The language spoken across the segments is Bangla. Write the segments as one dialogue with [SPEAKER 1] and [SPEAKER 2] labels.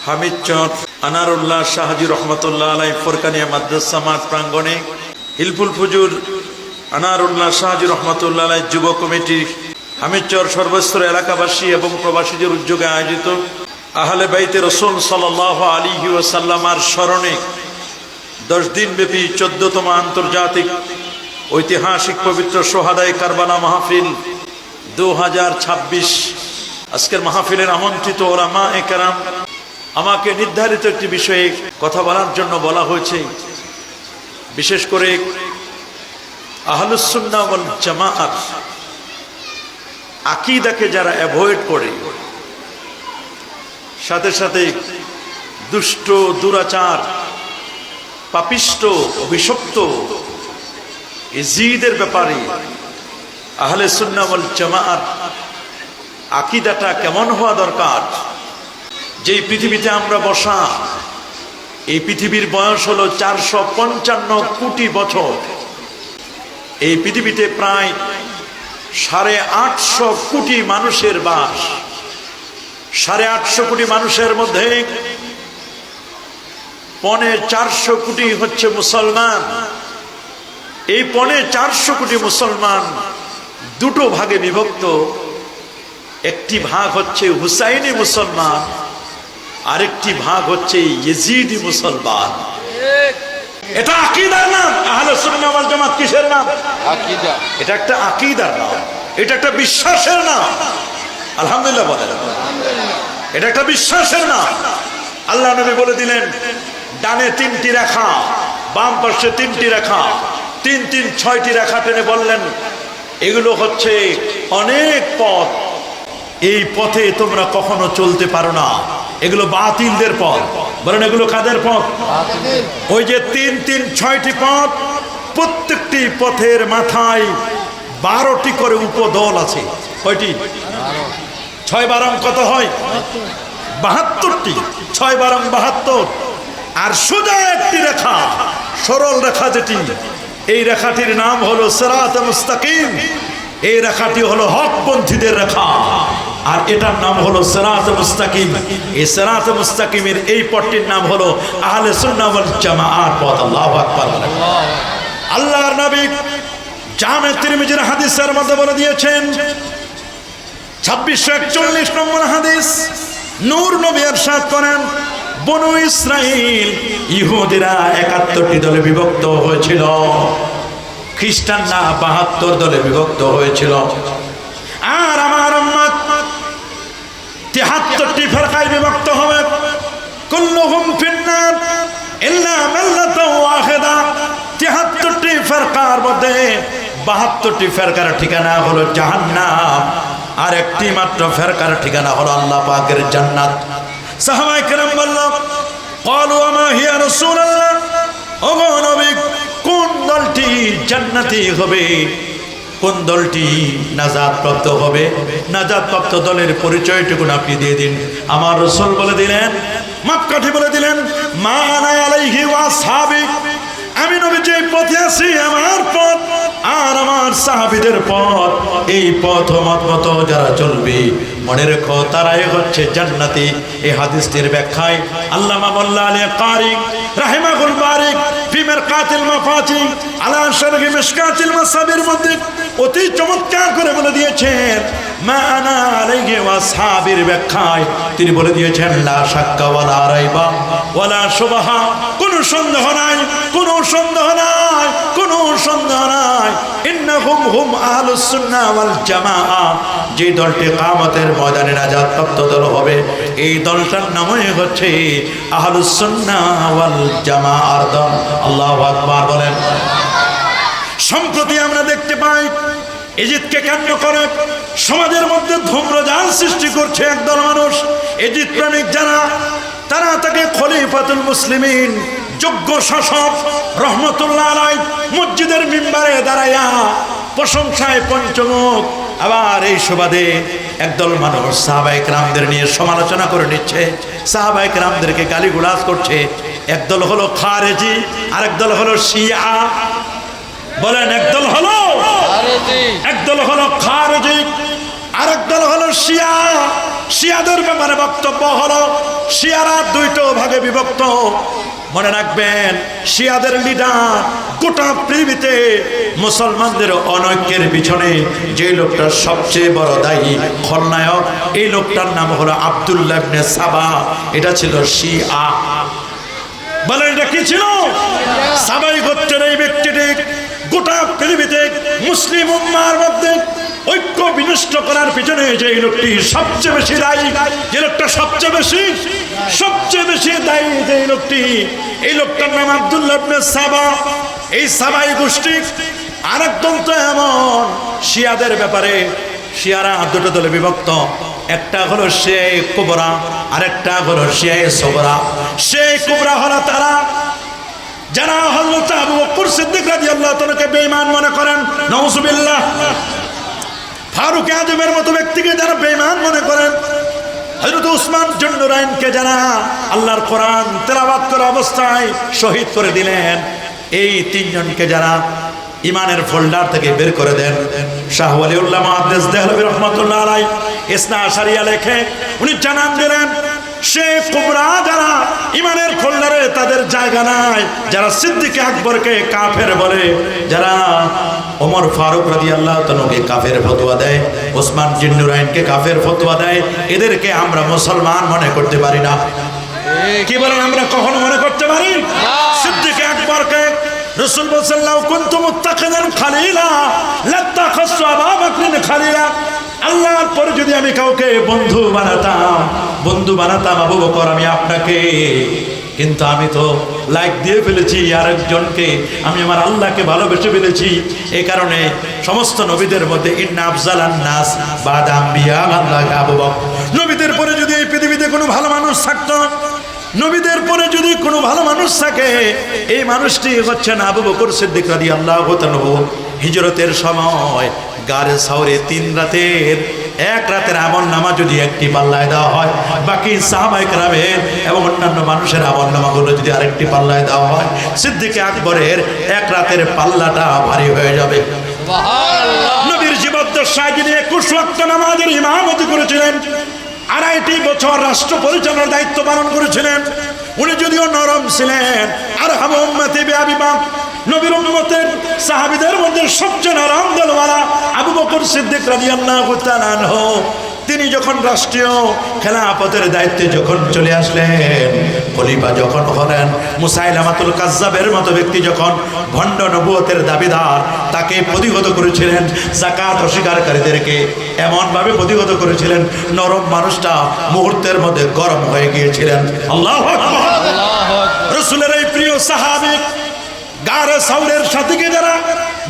[SPEAKER 1] হামিদ চন্দ আনারুল্লাহ শাহজি রহমতুল্লাহ আলাই ফোরকানিয়া মাদ্রাসা মাঠ প্রাঙ্গণে হিলফুল ফুজুর আনারুল্লাহ শাহজি রহমতুল্লাহ আলাই যুব কমিটি হামিদচর সর্বস্তর এলাকাবাসী এবং প্রবাসীদের উদ্যোগে আয়োজিত আহলে বাইতে রসুল সাল্লাল্লাহু আলাইহি ওয়াসাল্লামার স্মরণে 10 দিন ব্যাপী 14তম আন্তর্জাতিক ঐতিহাসিক পবিত্র সোহাদায়ে কারবালা মাহফিল 2026। আজকের মাহফিলের আমন্ত্রিত উলামায়ে কেরাম, আমাকে নির্ধারিত একটি বিষয়ে কথা বলার জন্য বলা হয়েছে। বিশেষ করে আহলুস সুন্নাহ ওয়াল জামাআত আকীদাকে যারা অ্যাভয়েড করে, সাথে সাথে দুষ্ট, দুরাচার, পাপিষ্ট, অভিশপ্ত ইজিদের ব্যাপারে আহলে সুন্নাহ ওয়াল জামাআত আকীদাটা কেমন হওয়া দরকার। যেই পৃথিবীতে আমরা বসা, এই পৃথিবীর বয়স হলো 455 কোটি বছর। এই পৃথিবীতে প্রায় 850 কোটি মানুষের বাস। 850 কোটি মানুষের মধ্যে 450 কোটি হচ্ছে মুসলমান। এই 450 কোটি মুসলমান দুটো ভাগে বিভক্ত। একটি ভাগ হচ্ছে হুসাইনি মুসলমান, আরেকটি ভাগ হচ্ছে ইয়েজিদি মুসলমান। এটা আকীদার নাম। আহলে সুন্নাহ ওয়াল জামাত কিসের নাম? আকীদা। এটা একটা আকীদার নাম, এটা একটা বিশ্বাসের নাম। আলহামদুলিল্লাহ বলেন। এটা একটা বিশ্বাসের নাম। আল্লাহ নবী বলে দিলেন, ডানে 3টি রেখা, বাম পাশে 3টি রেখা, 3 6টি রেখা টেনে বললেন, এগুলো হচ্ছে অনেক পথ। এই পথে তোমরা কখনো চলতে পারো না, এগুলো বাতিলদের পথ। বলেন, এগুলো কাদের পথ? ওই যে 3 6টি পথ, প্রত্যেকটি পথের মাথায় 12টি করে উপদল আছে। কয়টি? 6 12 কত হয়? 72টি। 6 12 72। আর সোজা একটি রেখা, সরল রেখা যেটি, এই রেখাটির নাম হলো সিরাত মুস্তাকিম। এই রেখাটি হলো হকপন্থীদের রেখা, আর এটার নাম হলো সিরাত মুস্তাকিম। এই সিরাত মুস্তাকিমের এই পথটির নাম হলো আহলে সুন্নাহ ওয়াল জামাআত পথ। আল্লাহু আকবার। আল্লাহর নবী জামে তিরমিজির হাদিসের মধ্যে বলে দিয়েছেন, 2641 নম্বর হাদিস, নূর নবী ইরশাদ করেন, বনু ইসরাইল ইহুদিরা 71টি দলে বিভক্ত হয়েছিল, খ্রিস্টানরা 72 দলে বিভক্ত হয়েছিল। আর আমার উম্মত 73টি ফিরকায় বিভক্ত হবে। কুল্লুহুম ফিন্নার ইল্লা মিল্লাতাও ওয়াহিদা। 73টি ফিরকার মধ্যে 72টি ফিরকার ঠিকানা হলো জাহান্নাম, আর একটি মাত্র ফিরকার ঠিকানা হলো আল্লাহ পাকের জান্নাত। সাহাবায়ে কেরাম বলল, ক্বালু আমা হিয়া রাসূলুল্লাহ, ওগো নবী, কোন দলটি জান্নাতি হবে, কোন দলটি নাজাত প্রাপ্ত হবে? নাজাত প্রাপ্ত দলের পরিচয়টুকু আপনি দিয়ে দিন। আমার রাসূল বলে দিলেন, মাপকাঠি বলে দিলেন, মা আনা আলাইহি ওয়া আসহাবি, আমি নবী যে পথে আছি, আমার পথ আর আমার সাহাবীদের পথ, এই পথ মত যারা চলবে, মনে রেখো তারাই হচ্ছে জান্নাতি। এই হাদিসটির ব্যাখ্যায় আল্লামা মোল্লা আলী কারি রাহিমাহুল বারিক ফি মিরকাতিল মাফাতিহ আলা শারহি মিশকাতিল মাসাবির মধ্যে অতি চমৎকার করে বলে দিয়েছেন, মা আনা আলাইহি ওয়া আসহাবির ব্যাখ্যায় তিনি বলে দিয়েছেন, লা শাক্কা ওয়ালা রাইবা ওয়ালা শুবহা, কোনো সন্দেহ নাই, কোনো সন্দেহ নাই, কোনো সন্দেহ নাই, ইন্নাহুম হুম আহলুস সুন্নাহ ওয়াল জামাআহ। যে দলটি কিয়ামতের ময়দানে নাজাত প্রাপ্ত দল হবে, এই দলটার নামই হচ্ছে আহলুস সুন্নাহ ওয়াল জামাআর দল। আল্লাহু আকবার বলেন। সম্প্রতি আমরা দেখতে পাই, ইজিদকে কেন্দ্র করে সমাজের মধ্যে ধূম্রজাল সৃষ্টি করছে একদল মানুষ। ইজিদ প্রেমিক যারা, তারা তাকে খলিফাতুল মুসলিমিন, যোগ্য শাসক রহমতুল্লাহ আলাইহি মসজিদের মিম্বারে দাঁড়াইয়া প্রশংসায় পঞ্চমুখ। আবার এই সুবাদে একদল মানুষ সাহাবায়ে কেরামদের নিয়ে সমালোচনা করে নিচ্ছে, সাহাবায়ে কেরামদেরকে গালিগালাজ করছে। একদল হলো খারেজি, আরেকদল হলো শিয়া। বলেন, একদল হলো খারেজি, আরেকদল হলো শিয়া। শিয়াদের ব্যাপারে বক্তব্য হলো শিয়ারা দুইটো ভাগে বিভক্ত। মনে রাখবেন, শিয়াদের লিডার গোটা পৃথিবীতে মুসলমানদের অনৈক্যের পিছনে যে লোকটা সবচেয়ে বড় দায়ী, খলনায়ক, এই লোকটার নাম হলো আব্দুল্লাহ ইবনে সাবা। এটা ছিল শিয়া। বলেন এটা কি ছিল? সাবাই গোত্রের এই ব্যক্তিটি গোটা পৃথিবীতে মুসলিম উম্মার মধ্যে ঐক্য বিনষ্ট করার পিছনে যে লোকটি সবচেয়ে বেশি দায়ী, যে লোকটা সবচেয়ে বেশি দায়ী, যে লোকটি, এই লোকটার নাম আব্দুল্লাহ ইবনে সাবা। এই সাবাই গোষ্ঠী আরেকদল তো এমন শিয়াদের ব্যাপারে, শিয়ারা দুটো দলে বিভক্ত। একটা হলো শিয়া কুবরা, আরেকটা হলো শিয়া সুগরা। শিয়া কুবরা হলো তারা যারা হযরত আবু বকর সিদ্দিক রাদিয়াল্লাহু তাআলাকে বেঈমান মনে করেন, নাউযুবিল্লাহ। ফারুক আজমের মতো ব্যক্তিকে যারা বেঈমান মনে করেন, হযরত উসমান জুন্নুরাইনকে যারা আল্লাহর কোরআন তেলাওয়াত করা অবস্থায় শহীদ করে দিলেন, এই তিনজনকে যারা ইমানের ফোল্ডার থেকে বের করে দেন। শাহ ওয়ালিউল্লাহ মুহাদ্দিস দেহলভী রাহমাতুল্লাহ আলাইহি ইসনা আশারিয়া লেখে উনি জানান দিলেন, শেখ কুবরা যারা ইমানের ফোল্ডারে তাদের জায়গা নাই, যারা সিদ্দিক আকবরকে কাফের বলে, যারা ওমর ফারুক রাদিয়াল্লাহু তাআলাকে কাফের ফতোয়া দেয়, ওসমান জিন্নুরাইনকে কাফের ফতোয়া দেয়, এদেরকে আমরা মুসলমান মনে করতে পারি না। কি বলেন, আমরা কখনো মনে করতে পারি? সিদ্দিক আকবরকে রাসূল সাল্লাল্লাহু কুনতু মুত্তাখিদান খালিলা লাত্তাখাসু আবু বকর খালিলা। আল্লাহর পরে যদি আমি কাউকে বন্ধু বানাতাম আবু বকর, আমি আপনাকে, কিন্তু আমি তো লাইক দিয়ে ফেলেছি আরেকজনকে, আমি আমার আল্লাহকে ভালোবেসে ফেলেছি। এই কারণে সমস্ত নবীদের মধ্যে ইন্না আফজালান নাস বাদা আম্বিয়া আল্লাহ আবু বকর। নবীদের পরে যদি এই পৃথিবীতে কোনো ভালো মানুষ থাকতো, নবীদের পরে যদি কোনো ভালো মানুষ থাকে, এই মানুষটি হচ্ছেন আবু বকর সিদ্দিক রাদিয়াল্লাহু তাআলা। হিজরতের সময় গারে সাওরে 3 রাতের 1 রাতের আমল নামা যদি একটি পাল্লায় দেওয়া হয়, বাকি সাহাবায়ে কেরামের এবং অন্যান্য মানুষের আমল নামাগুলো যদি আরেকটি পাল্লায় দেওয়া হয়, সিদ্দিক আকবরের 1 রাতের পাল্লাটা ভারী হয়ে যাবে। সুবহানাল্লাহ। নবীর জীবদ্দশায় যিনি 21 ওয়াক্ত নামাজের ইমামতি করেছিলেন, 2.5 বছর রাষ্ট্র পরিচালনার দায়িত্ব পালন করেছিলেন, উনি যদিও নরম ছিলেন, আরহামু উম্মতি বিআবি বকর, নবীর উম্মতের সাহাবীদের মধ্যে সবচেয়ে নরম দিলওয়ালা আবু বকর সিদ্দিক রাদিয়াল্লাহু তাআলা আনহু, তিনি যখন রাষ্ট্রীয় খেলাফতের দায়িত্বে যখন চলে আসলেন, খলিফা যখন হলেন, মুসাইলামাতুল কাজ্জাবের মতো ব্যক্তি যখন ভণ্ড নবুয়তের দাবিদার, তাকে প্রতিহত করেছিলেন। যাকাত অস্বীকারীদেরকে এমনভাবে প্রতিহত করেছিলেন, নরম মানুষটা মুহূর্তের মধ্যে গরম হয়ে গিয়েছিলেন। আল্লাহু আকবার। রাসূলের এই প্রিয় সাহাবী গারে সাওরের সাথীকে যারা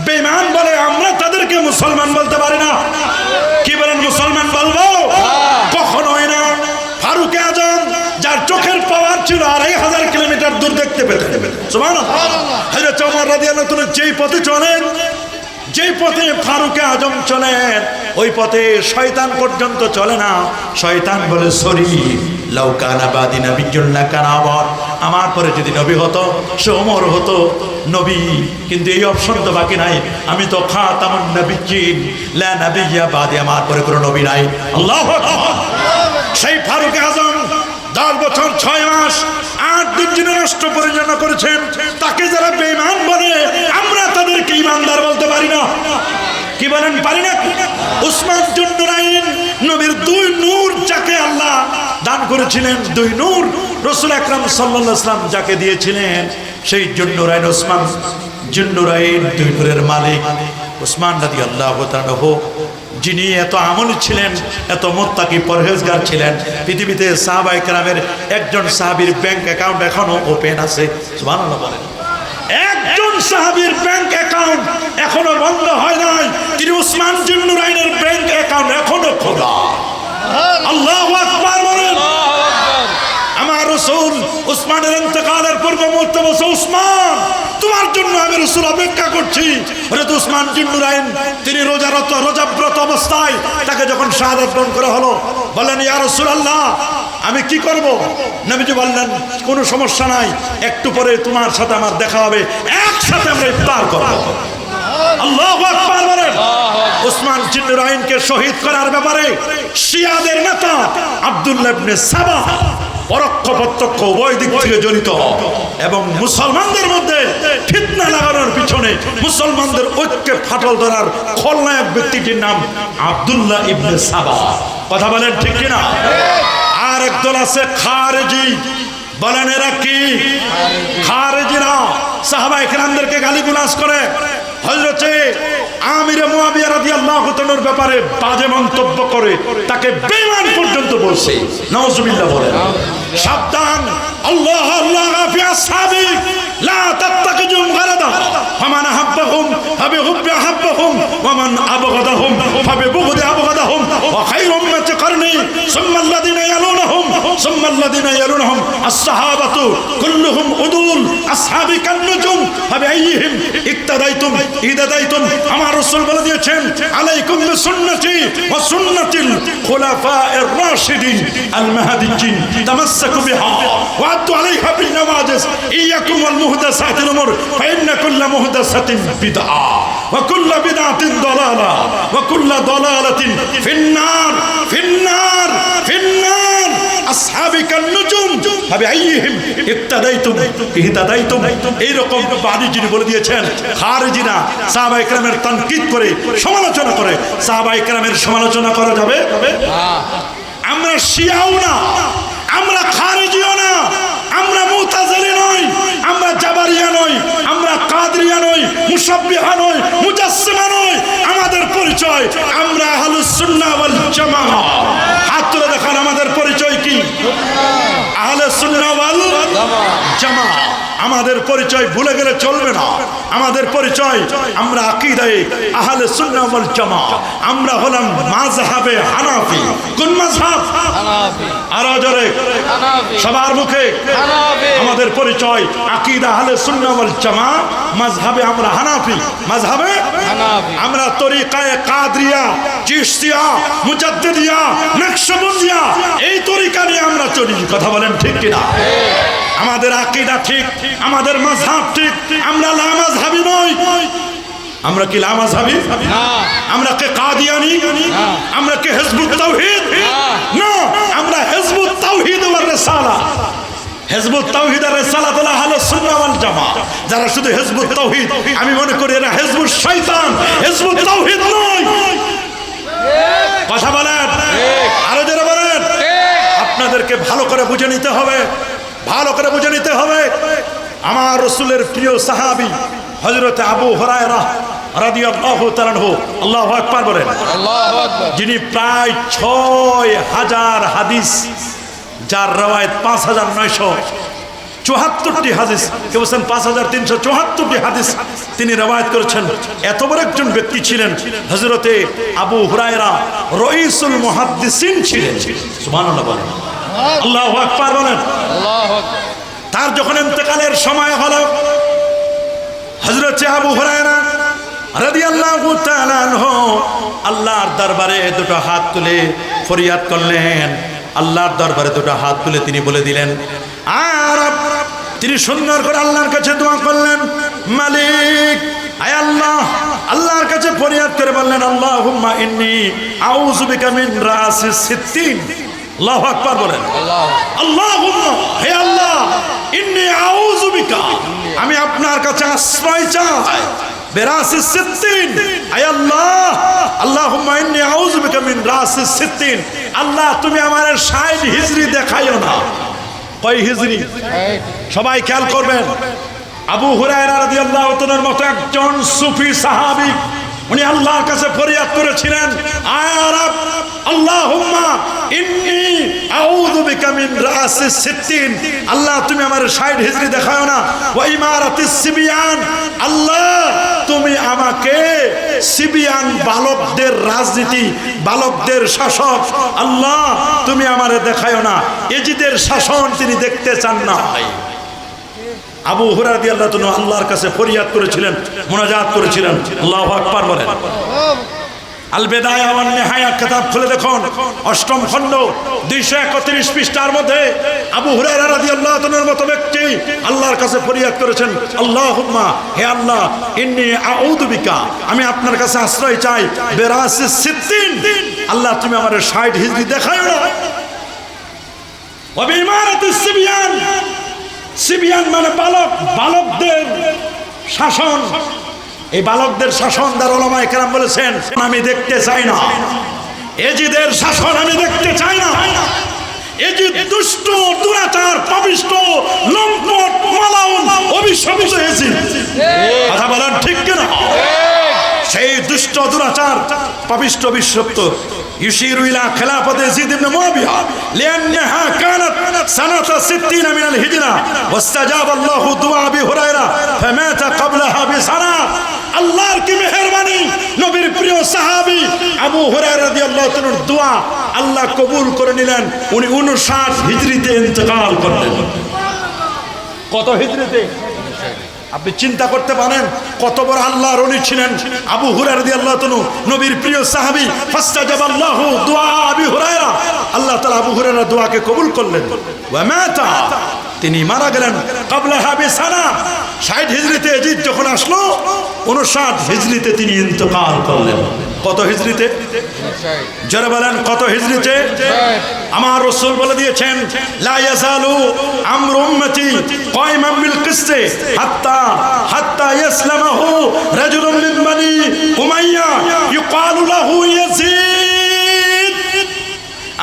[SPEAKER 1] বেঈমান বলে, আমরা তাদেরকে মুসলমান বলতে পারি না। কি বলেন, মুসলমান বলবো? কখনোই না। ফারুক আজম যার চোখের পাওয়ার ছিল 2500 কিলোমিটার দূর দেখতে পেতেন। সুবহানাল্লাহ। হযরত ওমর রাদিয়াল্লাহু তাআলা যেই পথে চলেন, যেই পথে ফারুক আজম চলেন, ওই পথে শয়তান পর্যন্ত চলে না। শয়তান বলে, সরি লাউ কানা বাদি নাবিয়্যুন লাকানা ওমর, আমার পরে যদি নবী হতো সে ওমর হতো নবী, কিন্তু এই অপশন তো বাকি নাই, আমি তো খাতামুন নবিয়্যিন, লা নাবিয়্যা বাদি, আমার পরে কোনো নবী নাই। আল্লাহু আকবার। সেই ফারুক আজম 10 বছর 6 মাস 8 দিন যিনি রাষ্ট্র পরিচালনা করেছেন, তাকে যারা বেঈমান বলে, আমরা তাদেরকে ঈমানদার বলতে পারি না। কি বলেন, পারি না? উসমান জুন্নুরাইন, নবীর 2 নূর যাকে আল্লাহ দান করেছিলেন, 2 নূর রাসূল আকরাম সাল্লাল্লাহু আলাইহি ওয়াসাল্লাম যাকে দিয়েছিলেন, সেই জুন্নুরাইন, উসমান জুন্নুরাইন 2 নূরের মালিক উসমান রাদিয়াল্লাহু তাআলা, যিনি এত আমলী ছিলেন, এত মুত্তাকি পরহেজগার ছিলেন। পৃথিবীতে সাহাবায়ে কেরামের একজন সাহাবীর ব্যাংক অ্যাকাউন্ট এখনো ওপেন আছে। সুবহানাল্লাহ বলেন। একজন সাহাবীর ব্যাংক অ্যাকাউন্ট এখনো বন্ধ হয় নাই, তিনি উসমান জুন্নুরাইনের ব্যাংক অ্যাকাউন্ট এখনো খোলা। আল্লাহু আকবার বলেন। আমার রাসূল উসমানের ইন্তেকালের পূর্ব মুহূর্তে বলছে, উসমান তোমার জন্য আমি রাসূল অপেক্ষা করছি। হযরত উসমান জুন্নুরাইন তিনি রোজাব্রত অবস্থায় তাকে যখন শাহাদাত বরণ করা হলো, বললেন, ইয়া রাসূলুল্লাহ আমি কি করব? নবীজি বললেন, কোনো সমস্যা নাই, একটু পরে তোমার সাথে আমার দেখা হবে, একসাথে আমরা ইফতার করব। আল্লাহু আকবার বলেন। উসমান জিন্নুরাইনকে শহীদ করার ব্যাপারে শিয়াদের নেতা আব্দুল্লাহ ইবনে সাবা পরোক্ষ প্রত্যক্ষ উভয় দিক থেকে জড়িত এবং মুসলমানদের মধ্যে ফিতনা লাগানোর পিছনে মুসলমানদের ঐক্যে ফাটল ধরার খলনায়ক ব্যক্তিটির নাম আব্দুল্লাহ ইবনে সাবা। কথা বলেন ঠিক কিনা? আর একদল আছে খারেজি। বলেন এরা কি? খারেজিরা সাহাবায়ে কেরামদেরকে গালিগালাজ করে, হযরতে আমির মুয়াবিয়া রাদিয়াল্লাহু তাআলার ব্যাপারে বাজে মন্তব্য করে, তাকে বেঈমান পর্যন্ত বলছে। নাউজুবিল্লাহ বলেন। সাবধান, আল্লাহ আল্লাহ ফি আসহাবি লা তাত্তাকিজুম গারাদা ফামান আহাব্বাহুম ফাবিহুব্বি আহাব্বাহুম ওয়া মান আবগাদাহুম ফাবিবুগদি আবগাদাহুম ওয়া খায়রু উম্মতি করনি সুম্মা আল্লাযিনা ইয়ালুনহুম সুম্মা আল্লাযিনা ইয়ালুনহুম আসহাবাতু কুল্লুহুম উদুল আসহাবি কান্নুজুম ফাবিআইয়িহিম ইক্তাদাইতুম ইদাদাইতুম। আমার রাসূল বলে দিয়েছেন, আলাইকুম বিসুন্নতি ওয়া সুন্নাতিল খুলাফায়ের রাশিদিন আল মাহদিয়্যিন তামাসসাকু বিহা ওয়া আদু আলাইহা বিন নওয়াজিস ইয়াকুম ওয়াল মুহদাসাতিল উমুর ফাইন্না কুল্লা মুহদাসাতিন বিদআ ওয়া কুল্লা বিদআতিন দালালা ওয়া কুল্লা দালালাতিন ফিন্নার ফিন্নার ফিন্নার। আসহাবি কান্নুজুম ফাবিআইয়িহিম ইক্তাদাইতুম ইহতাদাইতুম। এইরকম বাণী যিনি বলে দিয়েছেন, খারেজিরা সাহাবায়ে কেরামের তানকিদ করে সমালোচনা করে। সাহাবায়ে কেরামের সমালোচনা করা যাবে? আমরা শিয়াও না, আমরা খারেজিও না, আমরা মুতাজিলি নই, আমরা জাবারিয়া নই, আমরা কাদরিয়া নই, মুশাব্বিহা নই, মুজাসসিমা নই। আমাদের পরিচয় আমরা আহলুস সুন্নাহ ওয়াল জামাআহ। হাত তুলে দেখান আমাদের পরিচয় কি? আহলুস সুন্নাহ ওয়াল জামাআহ। আমাদের পরিচয় ভুলে গেলে চলবে না। আমাদের পরিচয় আমরা আকীদায়ে আহলে সুন্নাহ ওয়াল জামাআহ। আমরা হলাম মাযহাবে হানাফি। কোন মাযহাব? হানাফি। আর জোরে হানাফি, সবার মুখে হানাফি। আমাদের পরিচয় আকীদা আহলে সুন্নাহ ওয়াল জামাআহ, মাযহাবে আমরা হানাফি, মাযহাবে হানাফি। আমরা তরিকায়ে কাদরিয়া, চিশতিয়া, মুজাদ্দিদিয়া, নকশবন্দিয়া এই তরিকা নিয়ে আমরা চলি। কথা বলেন ঠিক কিনা? আমাদের আকীদা ঠিক, আমাদের মাযহাব ঠিক। আমরা লা মাযহাবি নই। আমরা কি লা মাযহাবি? না। আমরা কি কাদিয়ানি? না। আমরা কি হিজবুত তাওহীদ? না। আমরা হিজবুত তাওহীদ ওয়ার রিসালা। হিজবুত তাওহীদ আর রিসালাত হলো আহলুস সুন্নাহ ওয়াল জামাআহ। যারা শুধু হিজবুত তাওহীদ, আমি মনে করি এরা হিজবুত শয়তান, হিজবুত তাওহীদ নয়। কথা বলেন, আরো যারা বলেন। আপনাদেরকে ভালো করে বুঝে নিতে হবে, ভালো করে বুঝে নিতে হবে। আমার রাসূলের প্রিয় সাহাবী হযরত আবু হুরায়রা রাদিয়াল্লাহু তাআলা আনহু, আল্লাহু আকবার বলেন। আল্লাহু আকবার। যিনি প্রায় ৬০০০ হাদিস, যার রওয়ায়াত ৫৯৭৪টি হাদিস, কেউ বলেন ৫৩৭৪টি হাদিস তিনি রওয়ায়াত করেছেন। এত বড় একজন ব্যক্তি ছিলেন হযরতে আবু হুরায়রা, রাইসুল মুহাদ্দিসিন ছিলেন। সুবহানাল্লাহ বলেন, আল্লাহু আকবার বলেন। আল্লাহু আকবার। তার যখন ইন্তেকালের সময় হলো, হযরত আবু হুরায়রা রাদিয়াল্লাহু তাআলা আনহু আল্লাহর দরবারে দুটো হাত তুলে ফরিয়াদ করলেন। আল্লাহর দরবারে দুটো হাত তুলে তিনি বলে দিলেন, আর তিনি সুন্দর করে আল্লাহর কাছে দোয়া করলেন, মালিক আয় আল্লাহ, আল্লাহর কাছে ফরিয়াদ করে বললেন, আল্লাহুম্মা ইন্নী আউযু বিকা মিন রাসিস সিত্তিন। আল্লাহু আকবার বলেন। আল্লাহুম্মা, হে আল্লাহ, ইন্নী আউযু বিকা, আমি আপনার কাছে আশ্রয় চাই, বিরাসিস সিত্তিন। আয় আল্লাহ, আল্লাহুম্মা ইন্নী আউযু বিকা মিন রাসিস সিত্তিন। আল্লাহ, তুমি আমার ৬০ হিজরি দেখাইও না। কয় হিজরি? সবাই খেয়াল করবেন। আবু হুরায়রা রাদিয়াল্লাহু তাআলার মতো একজন সুফি সাহাবী, উনি আল্লাহর কাছে ফরিয়াদ করেছিলেন, আয় রব, আল্লাহুম্মা ইন্নী আউযু বিকা মিন রাসিস সিত্তিন। আল্লাহ, তুমি আমার ৬০ হিজরি দেখাও না। ওয়া ইমারাতিস সিবিয়ান, আল্লাহ তুমি আমাকে সিবিয়ান, বালকদের রাজনীতি, বালকদের শাসক, আল্লাহ তুমি আমারে দেখাও না। এজিদের শাসন তিনি দেখতে চান না। আবু হুরায়রা রাদিয়াল্লাহু তাআলা আল্লাহর কাছে ফরিয়াদ করেছিলেন, মুনাজাত করেছিলেন। আল্লাহু আকবার বলেন। আল বেদায়া ওয়ান নিহায়া কিতাব খুলে দেখুন, ৮ম খণ্ড ২৩১ পৃষ্ঠার মধ্যে আবু হুরায়রা রাদিয়াল্লাহু তাআলার মতো ব্যক্তি আল্লাহর কাছে ফরিয়াদ করেছেন, আল্লাহুম্মা, হে আল্লাহ, ইন্নী আউযু বিকা, আমি আপনার কাছে আশ্রয় চাই, বিরাসি সিদ্দিন, আল্লাহ তুমি আমার ৬০ হিজরি দেখায়ো না, ওয়া বিইমারাতিস সিবিয়ান, সিবিয়ান মানে বালক, বালকদের শাসন, এই বালকদের শাসন দ্বারা উলামায়ে কেরাম বলেছেন আমি দেখতে চাই না, এজিদের শাসন আমি দেখতে চাই না। এজিদ দুষ্ট, দুরাচার, পাপিষ্ট, লম্পট, মালাউন, অভিশপ্ত এজিদ। কথা বলেন ঠিক কিনা? সেই দুষ্ট, দুরাচার, পাপিষ্ট, অভিশপ্ত ইউশিরু ইলা খিলাফাতি ইয়াজিদ ইবনে মুআবিয়া লিআন্নাহা কানাত সানাতা 60 মিন আল হিজরা ওয়াস্তাজাবা আল্লাহু দুআ আবি হুরায়রা ফামাতা ক্বাবলাহা বিসানা। আল্লাহর কি মেহেরবানি, নবীর প্রিয় সাহাবী আবু হুরায়রা রাদিয়াল্লাহু তাআলার দোয়া আল্লাহ কবুল করে নিলেন। উনি 59 হিজরিতে ইন্তেকাল করলেন। কত হিজরিতে? আপনি চিন্তা করতে পারেন কত বড় আল্লাহর ওলি ছিলেন আবু হুরায়রা রাদিয়াল্লাহু তাআলা, নবীর প্রিয় সাহাবী। ফাস্তাজাবাল্লাহু দুআ আবি হুরায়রা, আল্লাহ তাআলা আবু হুরায়রার দোয়াকে কবুল করলেন। ওয়া মাতা, তিনি মারা গেলেন ক্বাবলাহা বিসানা, ৬০ হিজরিতে এজিদ যখন আসলো 59 হিজরিতে তিনি ইন্তেকাল করলেন। কত হিজরিতে? যারা বলেন কত হিজরিতে? আমার রাসূল বলে দিয়েছেন লা ইয়াজালু আমরু উম্মতি কায়মান বিল কিসতি হাত্তা ইয়াসলামাহু রাজুলুম মিন বানি উমাইয়া ইউকালু লাহু ইয়াজিদ।